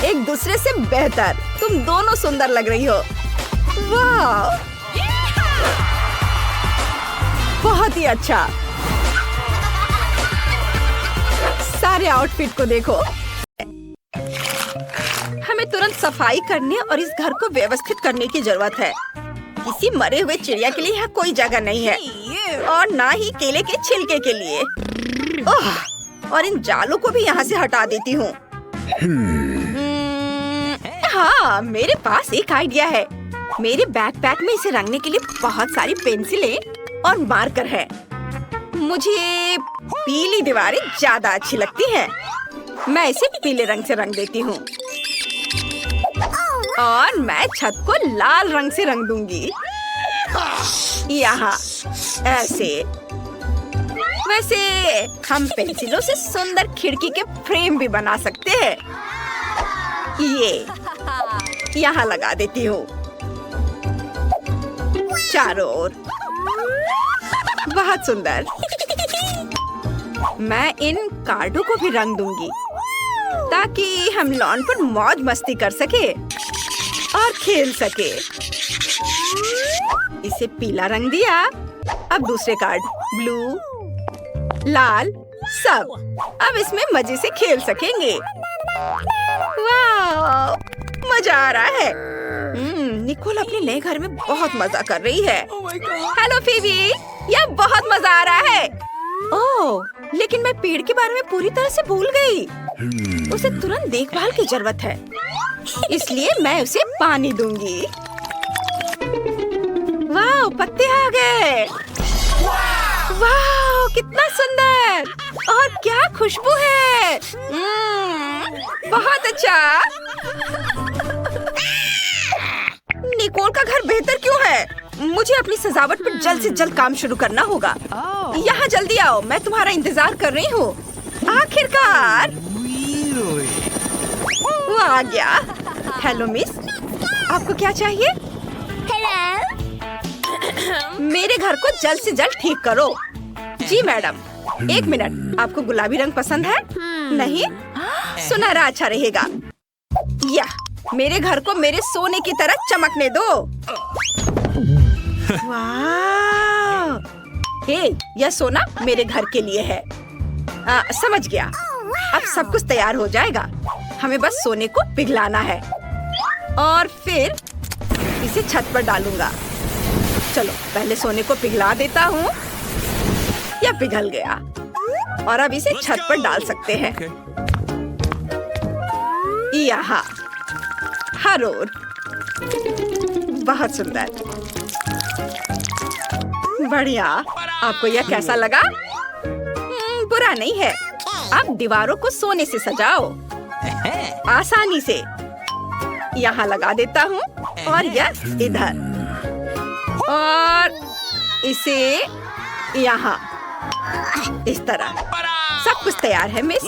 एक दूसरे से बेहतर। तुम दोनों सुंदर लग रही हो। वाह, बहुत ही अच्छा। सारे आउटफिट को देखो। हमें तुरंत सफाई करने और इस घर को व्यवस्थित करने की जरूरत है। किसी मरे हुए चिड़िया के लिए यहाँ कोई जगह नहीं है और ना ही केले के छिलके के लिए। और इन जालों को भी यहाँ से हटा देती हूँ। हाँ, मेरे पास एक आइडिया है। मेरे बैकपैक में इसे रंगने के लिए बहुत सारी पेंसिलें और मार्कर है। मुझे पीली दीवारें ज्यादा अच्छी लगती हैं। मैं इसे पीले रंग से रंग देती हूँ और मैं छत को लाल रंग से रंग दूंगी। यहाँ ऐसे। वैसे हम पेंसिलों से सुंदर खिड़की के फ्रेम भी बना सकते हैं। ये यहाँ लगा देती हूँ चारों ओर। बहुत सुंदर। मैं इन कार्डों को भी रंग दूंगी ताकि हम लॉन पर मौज मस्ती कर सके और खेल सके। इसे पीला रंग दिया। अब दूसरे कार्ड ब्लू, लाल, सब। अब इसमें मजे से खेल सकेंगे। वाह, मजा आ रहा है। निकोल अपने नए घर में बहुत मजा कर रही है। हेलो फीबी, यह बहुत मजा आ रहा है। ओह, लेकिन मैं पेड़ के बारे में पूरी तरह से भूल गई। उसे तुरंत देखभाल की जरूरत है, इसलिए मैं उसे पानी दूंगी। वाह, पत्ते आ गए। वाह, कितना सुंदर और क्या खुशबू है। बहुत अच्छा। निकोल का घर बेहतर क्यों है? मुझे अपनी सजावट पर जल्द से जल्द काम शुरू करना होगा। यहाँ जल्दी आओ, मैं तुम्हारा इंतजार कर रही हूँ। आखिरकार वो आ गया। हेलो मिस, आपको क्या चाहिए? मेरे घर को जल्द से जल्द ठीक करो। जी मैडम। एक मिनट, आपको गुलाबी रंग पसंद है? नहीं, सुनहरा अच्छा रहेगा। या मेरे घर को मेरे सोने की तरह चमकने दो। वाह! हे, यह सोना मेरे घर के लिए है। समझ गया। अब सब कुछ तैयार हो जाएगा। हमें बस सोने को पिघलाना है और फिर इसे छत पर डालूंगा। चलो पहले सोने को पिघला देता हूँ। यह पिघल गया और अब इसे छत पर डाल सकते हैं। यहाँ हर ओर। बहुत सुंदर, बढ़िया। आपको यह कैसा लगा? बुरा नहीं है। अब दीवारों को सोने से सजाओ आसानी से। यहाँ लगा देता हूँ और यह इधर और इसे यहाँ, इस तरह। सब कुछ तैयार है मिस।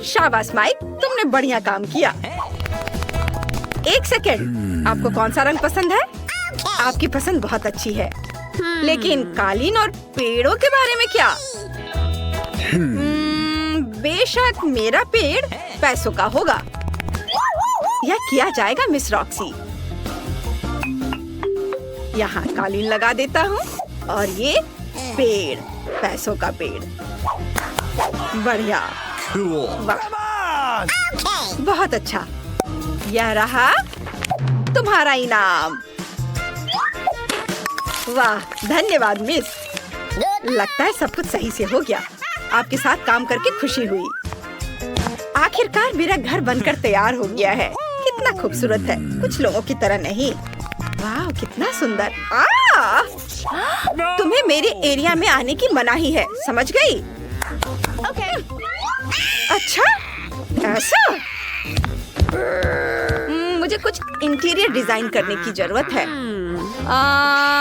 शाबाश माइक, तुमने बढ़िया काम किया। एक सेकेंड, आपको कौन सा रंग पसंद है? आपकी पसंद बहुत अच्छी है, लेकिन कालीन और पेड़ों के बारे में क्या? बेशक मेरा पेड़ पैसों का होगा। यह किया जाएगा मिस रॉक्सी। यहाँ कालीन लगा देता हूँ और ये पेड़, पैसों का पेड़। बढ़िया। वाह, बहुत अच्छा। यह रहा तुम्हारा इनाम। वाह, धन्यवाद मिस। लगता है सब कुछ सही से हो गया। आपके साथ काम करके खुशी हुई। आखिरकार मेरा घर बनकर तैयार हो गया है। कितना खूबसूरत है, कुछ लोगों की तरह नहीं। वाह, कितना सुंदर। तुम्हें मेरे एरिया में आने की मनाही है, समझ गई? अच्छा, ऐसा? मुझे कुछ इंटीरियर डिजाइन करने की जरूरत है।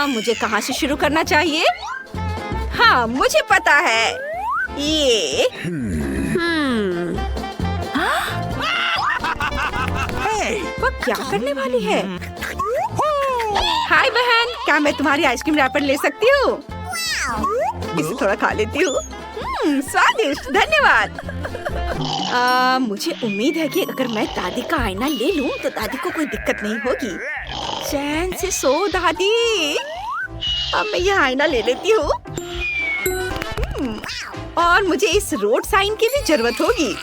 मुझे कहाँ से शुरू करना चाहिए? हाँ, मुझे पता है। ये वो क्या करने वाली है? हाय बहन, क्या मैं तुम्हारी आइसक्रीम रैपर ले सकती हूँ? इसे थोड़ा खा लेती हूँ। स्वादिष्ट, धन्यवाद। मुझे उम्मीद है कि अगर मैं दादी का आईना ले लूं तो दादी को कोई दिक्कत नहीं होगी। चैन से सो दादी। अब मैं यह आईना ले लेती हूँ। और मुझे इस रोड साइन की भी जरूरत होगी,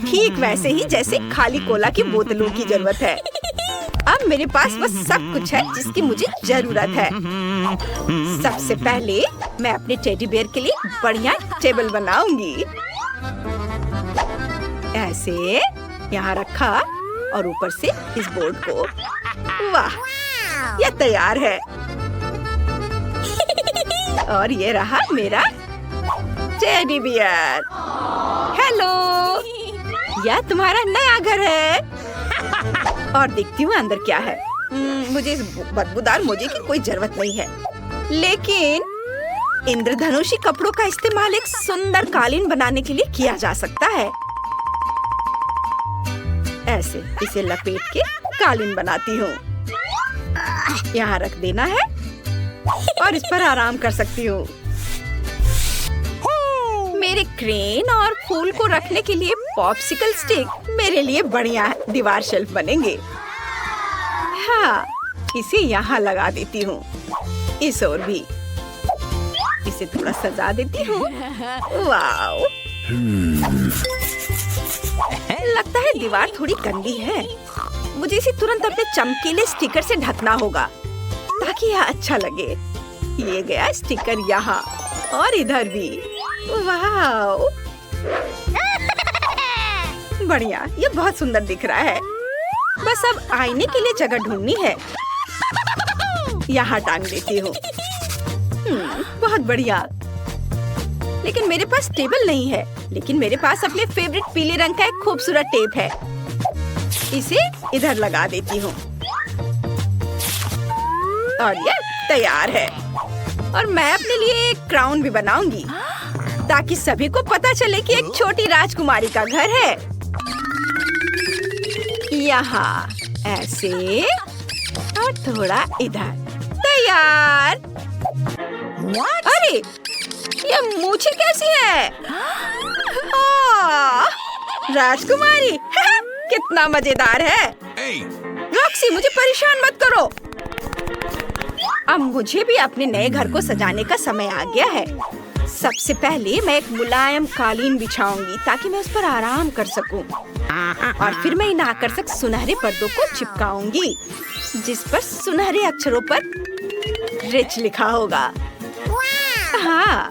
ठीक वैसे ही जैसे खाली कोला की बोतलों की जरूरत है। अब मेरे पास बस सब कुछ है जिसकी मुझे जरूरत है। सबसे पहले मैं अपने टेडी बेयर के लिए बढ़िया टेबल बनाऊंगी। ऐसे यहाँ रखा और ऊपर से इस बोर्ड को। वाह, यह तैयार है। और ये रहा मेरा टेडी बियर। हेलो, यह तुम्हारा नया घर है। और देखती हूँ अंदर क्या है। मुझे इस बदबूदार मोजे की कोई जरूरत नहीं है, लेकिन इंद्रधनुषी कपड़ों का इस्तेमाल एक सुंदर कालीन बनाने के लिए किया जा सकता है। ऐसे इसे लपेट के कालीन बनाती हूँ। यहाँ रख देना है और इस पर आराम कर सकती हूँ। मेरे क्रेन और फूल को रखने के लिए पॉप्सिकल स्टिक मेरे लिए बढ़िया दीवार शेल्फ बनेंगे। हाँ, इसे यहाँ लगा देती हूँ। इस ओर भी इसे थोड़ा सजा देती हूँ। वाओ, लगता है दीवार थोड़ी गंदी है। मुझे इसे तुरंत अपने चमकीले स्टिकर से ढकना होगा ताकि यह अच्छा लगे। ये गया स्टिकर यहाँ। और इधर भी। वाह, बढ़िया, ये बहुत सुंदर दिख रहा है। बस अब आईने के लिए जगह ढूंढनी है। यहाँ टांग देती हूँ। बहुत बढ़िया। लेकिन मेरे पास टेबल नहीं है। लेकिन मेरे पास अपने फेवरेट पीले रंग का एक खूबसूरत टेप है। इसे इधर लगा देती हूँ और ये तैयार है। और मैं अपने लिए एक क्राउन भी बनाऊंगी ताकि सभी को पता चले कि एक छोटी राजकुमारी का घर है। यहाँ ऐसे और थोड़ा इधर। तैयार। अरे, ये मूछें कैसी है? राजकुमारी। कितना मजेदार है। रॉक्सी, मुझे परेशान मत करो। अब मुझे भी अपने नए घर को सजाने का समय आ गया है। सबसे पहले मैं एक मुलायम कालीन बिछाऊंगी ताकि मैं उस पर आराम कर सकूं। और फिर मैं इन आकर्षक सुनहरे पर्दों को चिपकाऊंगी जिस पर सुनहरे अक्षरों पर रिच लिखा होगा। हाँ,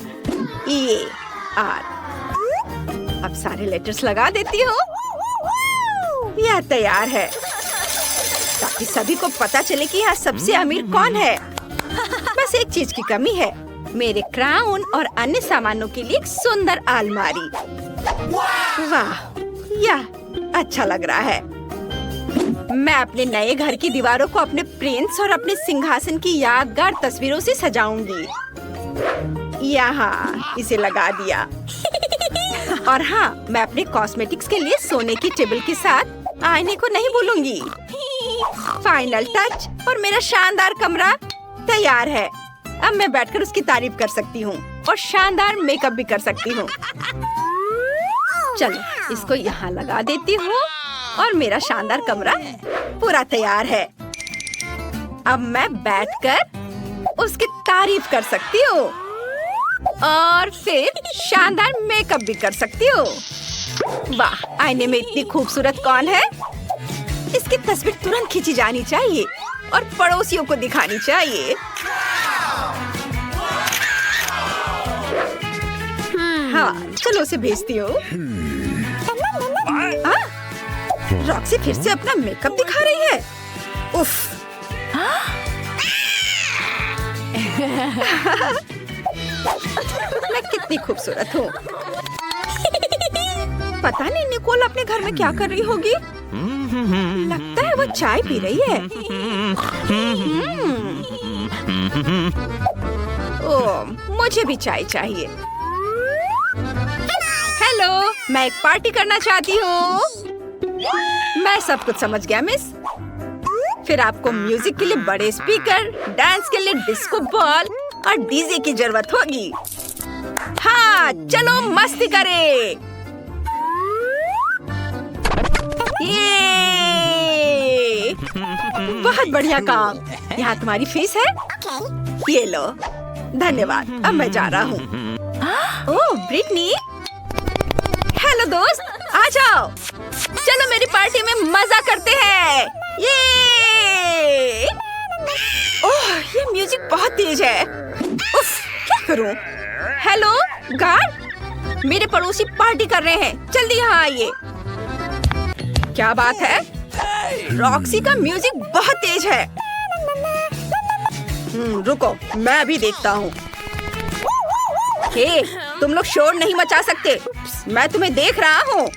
ये आर। अब सारे लेटर्स लगा देती हूँ। यह तैयार है ताकि सभी को पता चले कि यहाँ सबसे अमीर कौन है। बस एक चीज की कमी है, मेरे क्राउन और अन्य सामानों के लिए एक सुंदर अलमारी। वाह, यह अच्छा लग रहा है। मैं अपने नए घर की दीवारों को अपने प्रिंस और अपने सिंहासन की यादगार तस्वीरों से सजाऊंगी। यहाँ इसे लगा दिया। और हाँ, मैं अपने कॉस्मेटिक्स के लिए सोने की टेबल के साथ आईने को नहीं भूलूंगी। फाइनल टच और मेरा शानदार कमरा तैयार है। अब मैं बैठकर उसकी तारीफ कर सकती हूँ और शानदार मेकअप भी कर सकती हूँ। चलो, इसको यहाँ लगा देती हूँ और मेरा शानदार कमरा पूरा तैयार है। अब मैं बैठकर उसकी तारीफ कर सकती हूँ और फिर शानदार मेकअप भी कर सकती हूँ। वाह, आईने में इतनी खूबसूरत कौन है? इसकी तस्वीर तुरंत खींची जानी चाहिए और पड़ोसियों को दिखानी चाहिए। हाँ, चलो उसे भेजती हूँ। रॉक्सी फिर से अपना मेकअप दिखा रही है। उफ। मैं कितनी खूबसूरत हूँ। पता नहीं निकोल अपने घर में क्या कर रही होगी। लगता है वो चाय पी रही है। ओह, मुझे भी चाय चाहिए। हेलो, मैं एक पार्टी करना चाहती हूँ। मैं सब कुछ समझ गया मिस। फिर आपको म्यूजिक के लिए बड़े स्पीकर, डांस के लिए डिस्को बॉल और डीजे की जरूरत होगी। हाँ, चलो मस्ती करें। ये बहुत बढ़िया काम। यहाँ तुम्हारी फीस है। ये लो। धन्यवाद। अब मैं जा रहा हूँ। ओह, ब्रिटनी। हेलो दोस्त, आ जाओ। चलो मेरी पार्टी में मजा करते हैं। ये ओह, ये म्यूजिक बहुत तेज है। उफ, क्या करूं? हेलो गार्ड, मेरे पड़ोसी पार्टी कर रहे हैं। जल्दी यहाँ आइए। क्या बात है? रॉक्सी का म्यूजिक बहुत तेज है। रुको, मैं अभी देखता हूँ। हे, तुम लोग शोर नहीं मचा सकते। मैं तुम्हें देख रहा हूँ।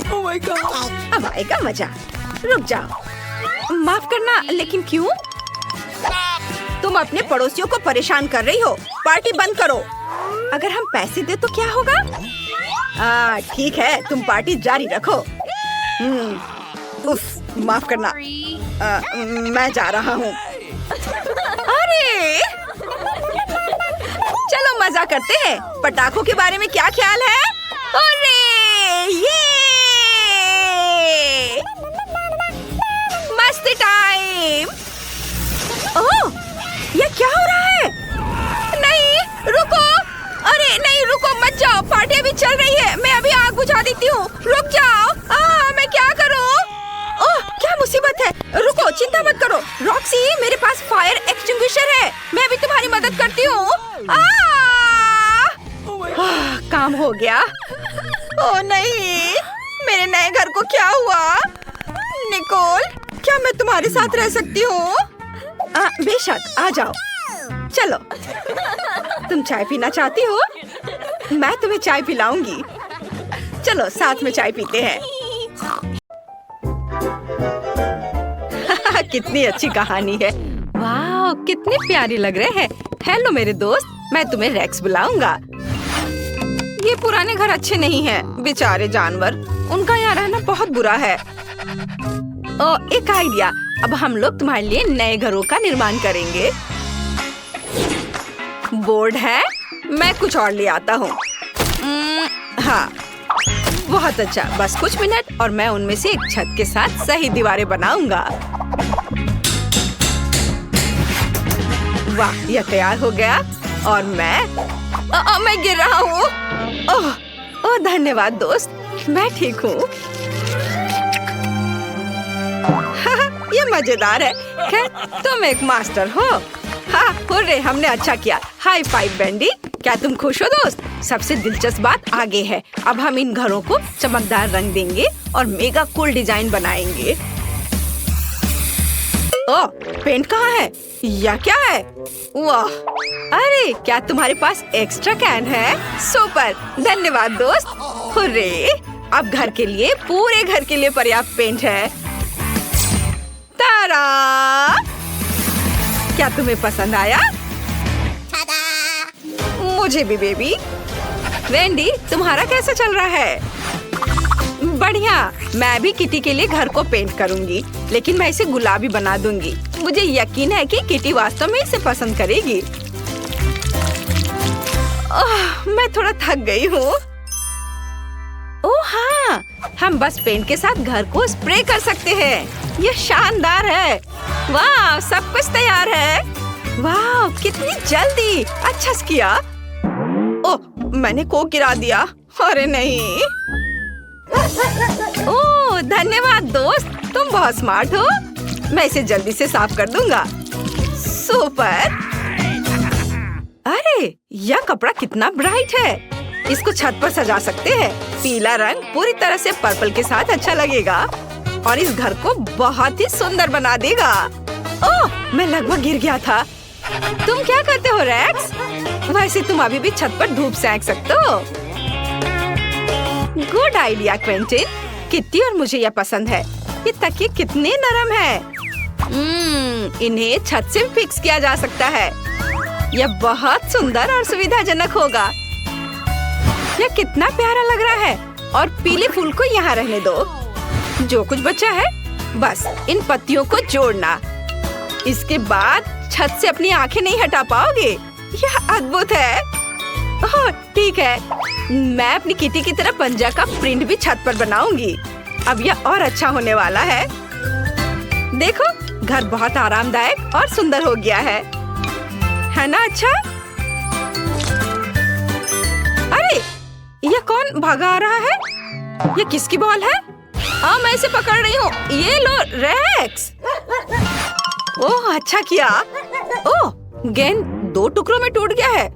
Oh my God! अब आएगा मजा। रुक जाओ। माफ करना, लेकिन क्यों? तुम अपने पड़ोसियों को परेशान कर रही हो। पार्टी बंद करो। अगर हम पैसे दे तो क्या होगा? ठीक है, तुम पार्टी जारी रखो। उफ, माफ करना। मैं जा रहा हूँ। अरे, चलो मजा करते हैं। पटाखों के बारे में क्या ख्याल है? अरे, ये मस्ती टाइम। ओह, ये क्या हो रहा है? नहीं, रुको। अरे नहीं, रुको मत जाओ। पार्टी अभी चल रही है। मैं अभी आग बुझा देती हूँ। रुक जाओ। मैं क्या करूँ? ओह, क्या मुसीबत है। रुको, चिंता मत करो। रॉक्सी, मेरे पास फायर एक्सटिंग्विशर है। मैं भी तुम्हारी मदद करती हूँ। काम हो गया। ओ नहीं, मेरे नए घर को क्या हुआ? निकोल, क्या मैं तुम्हारे साथ रह सकती हूँ? बेशक, आ जाओ। चलो, तुम चाय पीना चाहती हो? मैं तुम्हें चाय पिलाऊंगी। चलो साथ में चाय पीते हैं। कितनी अच्छी कहानी है। वाह, कितने प्यारे लग रहे हैं। हेलो मेरे दोस्त, मैं तुम्हें रेक्स बुलाऊंगा। ये पुराने घर अच्छे नहीं हैं, बेचारे जानवर, उनका यहाँ रहना बहुत बुरा है। ओ, एक आइडिया, अब हम लोग तुम्हारे लिए नए घरों का निर्माण करेंगे। बोर्ड है, मैं कुछ और ले आता हूँ। हाँ, बहुत अच्छा। बस कुछ मिनट और मैं उनमें से एक छत के साथ सही दीवारें बनाऊंगा। वाह, यह तैयार हो गया और मैं गिर रहा हूँ। ओह, धन्यवाद दोस्त, मैं ठीक हूँ। ये मजेदार है। खैर, तुम एक मास्टर हो। हाँ, हुर्रे, हमने अच्छा किया। High five Bendy. क्या तुम खुश हो दोस्त? सबसे दिलचस्प बात आगे है। अब हम इन घरों को चमकदार रंग देंगे और मेगा कूल डिजाइन बनाएंगे। ओह, पेंट कहाँ है? यह क्या है? वाह, अरे क्या तुम्हारे पास एक्स्ट्रा कैन है? सुपर, धन्यवाद दोस्त। हुर्रे, अब घर के लिए, पूरे घर के लिए पर्याप्त पेंट है। तारा, क्या तुम्हें पसंद आया? मुझे भी बेबी। वेंडी, तुम्हारा कैसा चल रहा है? बढ़िया। मैं भी किटी के लिए घर को पेंट करूंगी, लेकिन मैं इसे गुलाबी बना दूंगी। मुझे यकीन है कि किटी वास्तव में इसे पसंद करेगी। मैं थोड़ा थक गई हूँ। ओह हाँ, हम बस पेंट के साथ घर को स्प्रे कर सकते हैं। ये शानदार है। वाह, सब कुछ तैयार है। वाह, कितनी जल्दी। अच्छा किया। ओह, मैंने कोक गिरा दिया। अरे नहीं। ओह, धन्यवाद दोस्त, तुम बहुत स्मार्ट हो। मैं इसे जल्दी से साफ कर दूंगा। सुपर। अरे, यह कपड़ा कितना ब्राइट है। इसको छत पर सजा सकते हैं। पीला रंग पूरी तरह से पर्पल के साथ अच्छा लगेगा और इस घर को बहुत ही सुंदर बना देगा। ओह, मैं लगभग गिर गया था। तुम क्या करते हो रेक्स? वैसे तुम अभी भी छत पर धूप सेंक सकते हो। Good idea Quentin. किट्टी और मुझे यह पसंद है। ये तकिए कितने नरम हैं। इन्हें छत से फिक्स किया जा सकता है। यह बहुत सुंदर और सुविधाजनक होगा। यह कितना प्यारा लग रहा है। और पीले फूल को यहाँ रहने दो। जो कुछ बचा है, बस इन पत्तियों को जोड़ना। इसके बाद छत से अपनी आंखें नहीं हटा पाओगे। यह अद्भुत है। ओह, ठीक है, मैं अपनी किटी की तरह पंजा का प्रिंट भी छत पर बनाऊंगी। अब यह और अच्छा होने वाला है। देखो, घर बहुत आरामदायक और सुंदर हो गया है ना? अच्छा, अरे यह कौन भागा आ रहा है? यह किसकी बॉल है? मैं इसे पकड़ रही हूँ। ये लो रेक्स। ओह, अच्छा किया। ओह, गेंद 2 टुकड़ों में टूट गया है।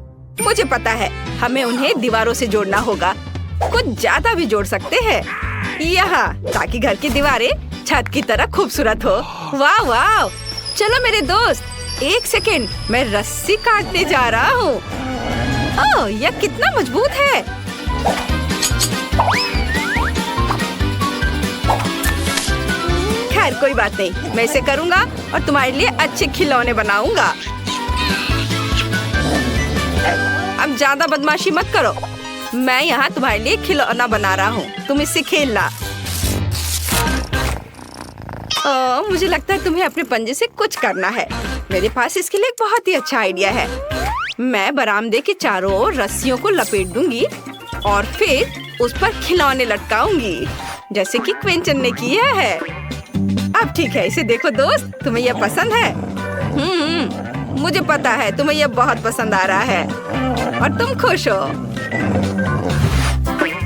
मुझे पता है, हमें उन्हें दीवारों से जोड़ना होगा। कुछ ज्यादा भी जोड़ सकते हैं यहाँ, ताकि घर की दीवारें छत की तरह खूबसूरत हो। वाह वाह। चलो मेरे दोस्त, 1 सेकेंड, मैं रस्सी काटने जा रहा हूँ। ओह, यह कितना मजबूत है। खैर कोई बात नहीं, मैं इसे करूँगा और तुम्हारे लिए अच्छे खिलौने बनाऊंगा। अब ज्यादा बदमाशी मत करो। मैं यहाँ तुम्हारे लिए खिलौना बना रहा हूँ, तुम इससे खेलना। मुझे लगता है तुम्हें अपने पंजे से कुछ करना है। मेरे पास इसके लिए एक बहुत ही अच्छा आइडिया है। मैं बरामदे के चारों ओर रस्सियों को लपेट दूंगी और फिर उस पर खिलौने लटकाऊंगी, जैसे कि क्विंटन ने किया है। अब ठीक है, इसे देखो दोस्त, तुम्हें यह पसंद है? मुझे पता है तुम्हें यह बहुत पसंद आ रहा है और तुम खुश हो।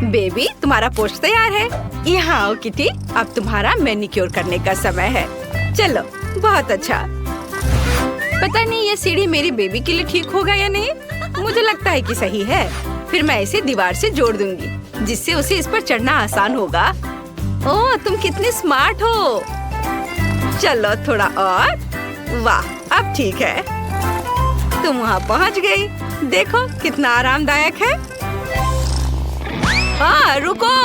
बेबी, तुम्हारा पोस्ट तैयार है। यहाँ आओ किटी, अब तुम्हारा मैनिक्योर करने का समय है। चलो, बहुत अच्छा। पता नहीं ये सीढ़ी मेरी बेबी के लिए ठीक होगा या नहीं। मुझे लगता है कि सही है। फिर मैं इसे दीवार से जोड़ दूंगी, जिससे उसे इस पर चढ़ना आसान होगा। ओह, तुम कितने स्मार्ट हो। चलो थोड़ा और। वाह, अब ठीक है। तुम वहाँ पहुँच गई। देखो कितना आरामदायक है। हाँ, रुको।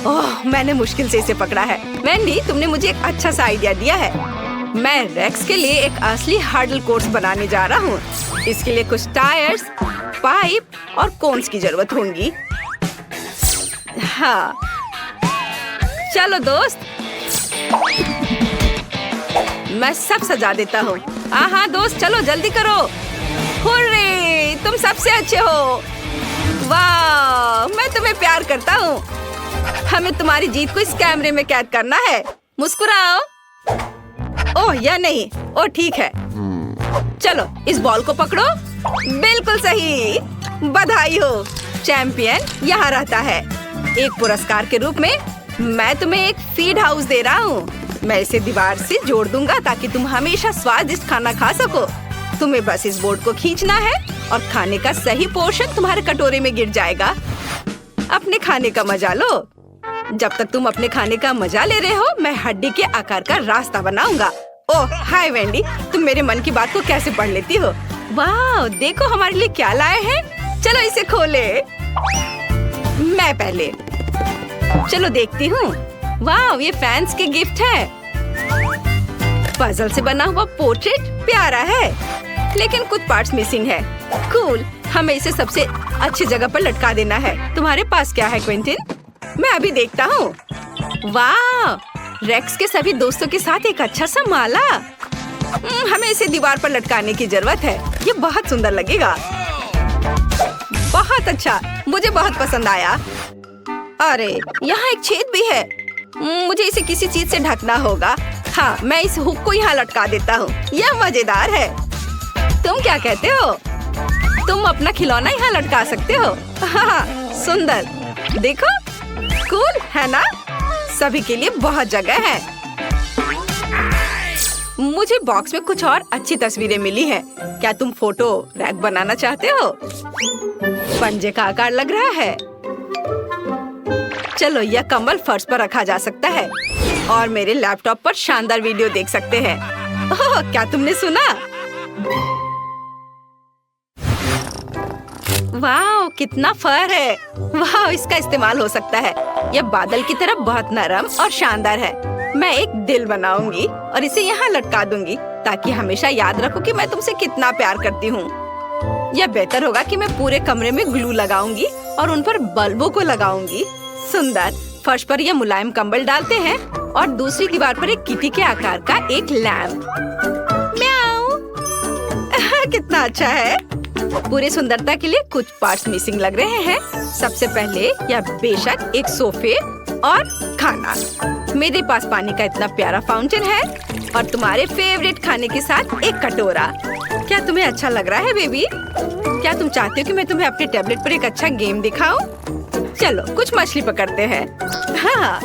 ओह, मैंने मुश्किल से इसे पकड़ा है। वेंडी, तुमने मुझे एक अच्छा सा आइडिया दिया है। मैं रेक्स के लिए एक असली हर्डल कोर्स बनाने जा रहा हूँ। इसके लिए कुछ टायर्स, पाइप और कोन्स की जरूरत होगी। हाँ, चलो दोस्त, मैं सब सजा देता हूँ। हाँ दोस्त, चलो जल्दी करो। हुर्रे, तुम सबसे अच्छे हो। वाह, मैं तुम्हें प्यार करता हूँ। हमें तुम्हारी जीत को इस कैमरे में कैद करना है। मुस्कुराओ। ओह, या नहीं। ओह, ठीक है। चलो इस बॉल को पकड़ो। बिल्कुल सही। बधाई हो, चैंपियन यहाँ रहता है। एक पुरस्कार के रूप में मैं तुम्हें एक फीड हाउस दे रहा हूँ। मैं इसे दीवार से जोड़ दूंगा ताकि तुम हमेशा स्वादिष्ट खाना खा सको। तुम्हें बस इस बोर्ड को खींचना है और खाने का सही पोर्शन तुम्हारे कटोरे में गिर जाएगा। अपने खाने का मजा लो। जब तक तुम अपने खाने का मजा ले रहे हो, मैं हड्डी के आकार का रास्ता बनाऊंगा। ओह, हाय वेंडी, तुम मेरे मन की बात को कैसे पढ़ लेती हो। वाह, देखो हमारे लिए क्या लाए हैं। चलो इसे खोले। मैं पहले। चलो देखती हूँ। वाह, ये फैंस के गिफ्ट है। पजल से बना हुआ पोर्ट्रेट प्यारा है, लेकिन कुछ पार्ट्स मिसिंग है। कूल, हमें इसे सबसे अच्छी जगह पर लटका देना है। तुम्हारे पास क्या है क्विंटिन? मैं अभी देखता हूँ। वाह, रेक्स के सभी दोस्तों के साथ एक अच्छा सा माला। हमें इसे दीवार पर लटकाने की जरूरत है। ये बहुत सुंदर लगेगा। बहुत अच्छा, मुझे बहुत पसंद आया। अरे, यहाँ एक छेद भी है। मुझे इसे किसी चीज से ढकना होगा। हाँ, मैं इस हुक को यहाँ लटका देता हूँ। यह मजेदार है। तुम क्या कहते हो? तुम अपना खिलौना यहाँ लटका सकते हो। हाँ, सुंदर। देखो, कूल है ना? सभी के लिए बहुत जगह है। मुझे बॉक्स में कुछ और अच्छी तस्वीरें मिली हैं। क्या तुम फोटो रैक बनाना चाहते हो? पंजे का आकार लग रहा है। चलो, यह कंबल फर्श पर रखा जा सकता है और मेरे लैपटॉप पर शानदार वीडियो देख सकते हैं। ओह, क्या तुमने सुना? वाह, कितना फर है। वाह, इसका इस्तेमाल हो सकता है। यह बादल की तरह बहुत नरम और शानदार है। मैं एक दिल बनाऊंगी और इसे यहाँ लटका दूंगी ताकि हमेशा याद रखो कि मैं तुमसे कितना प्यार करती हूँ। यह बेहतर होगा कि मैं पूरे कमरे में ग्लू लगाऊंगी और उन पर बल्बों को लगाऊंगी। सुंदर। फर्श पर यह मुलायम कंबल डालते हैं और दूसरी दीवार पर एक किटी के आकार का एक लैम्प। म्याऊ। कितना अच्छा है। पूरी सुंदरता के लिए कुछ पार्ट्स मिसिंग लग रहे हैं। सबसे पहले यह बेशक एक सोफे और खाना। मेरे पास पानी का इतना प्यारा फाउंटेन है और तुम्हारे फेवरेट खाने के साथ एक कटोरा। क्या तुम्हें अच्छा लग रहा है बेबी? क्या तुम चाहते हो कि मैं तुम्हें अपने टैबलेट पर एक अच्छा गेम दिखाऊं? चलो कुछ मछली पकड़ते हैं। हाँ,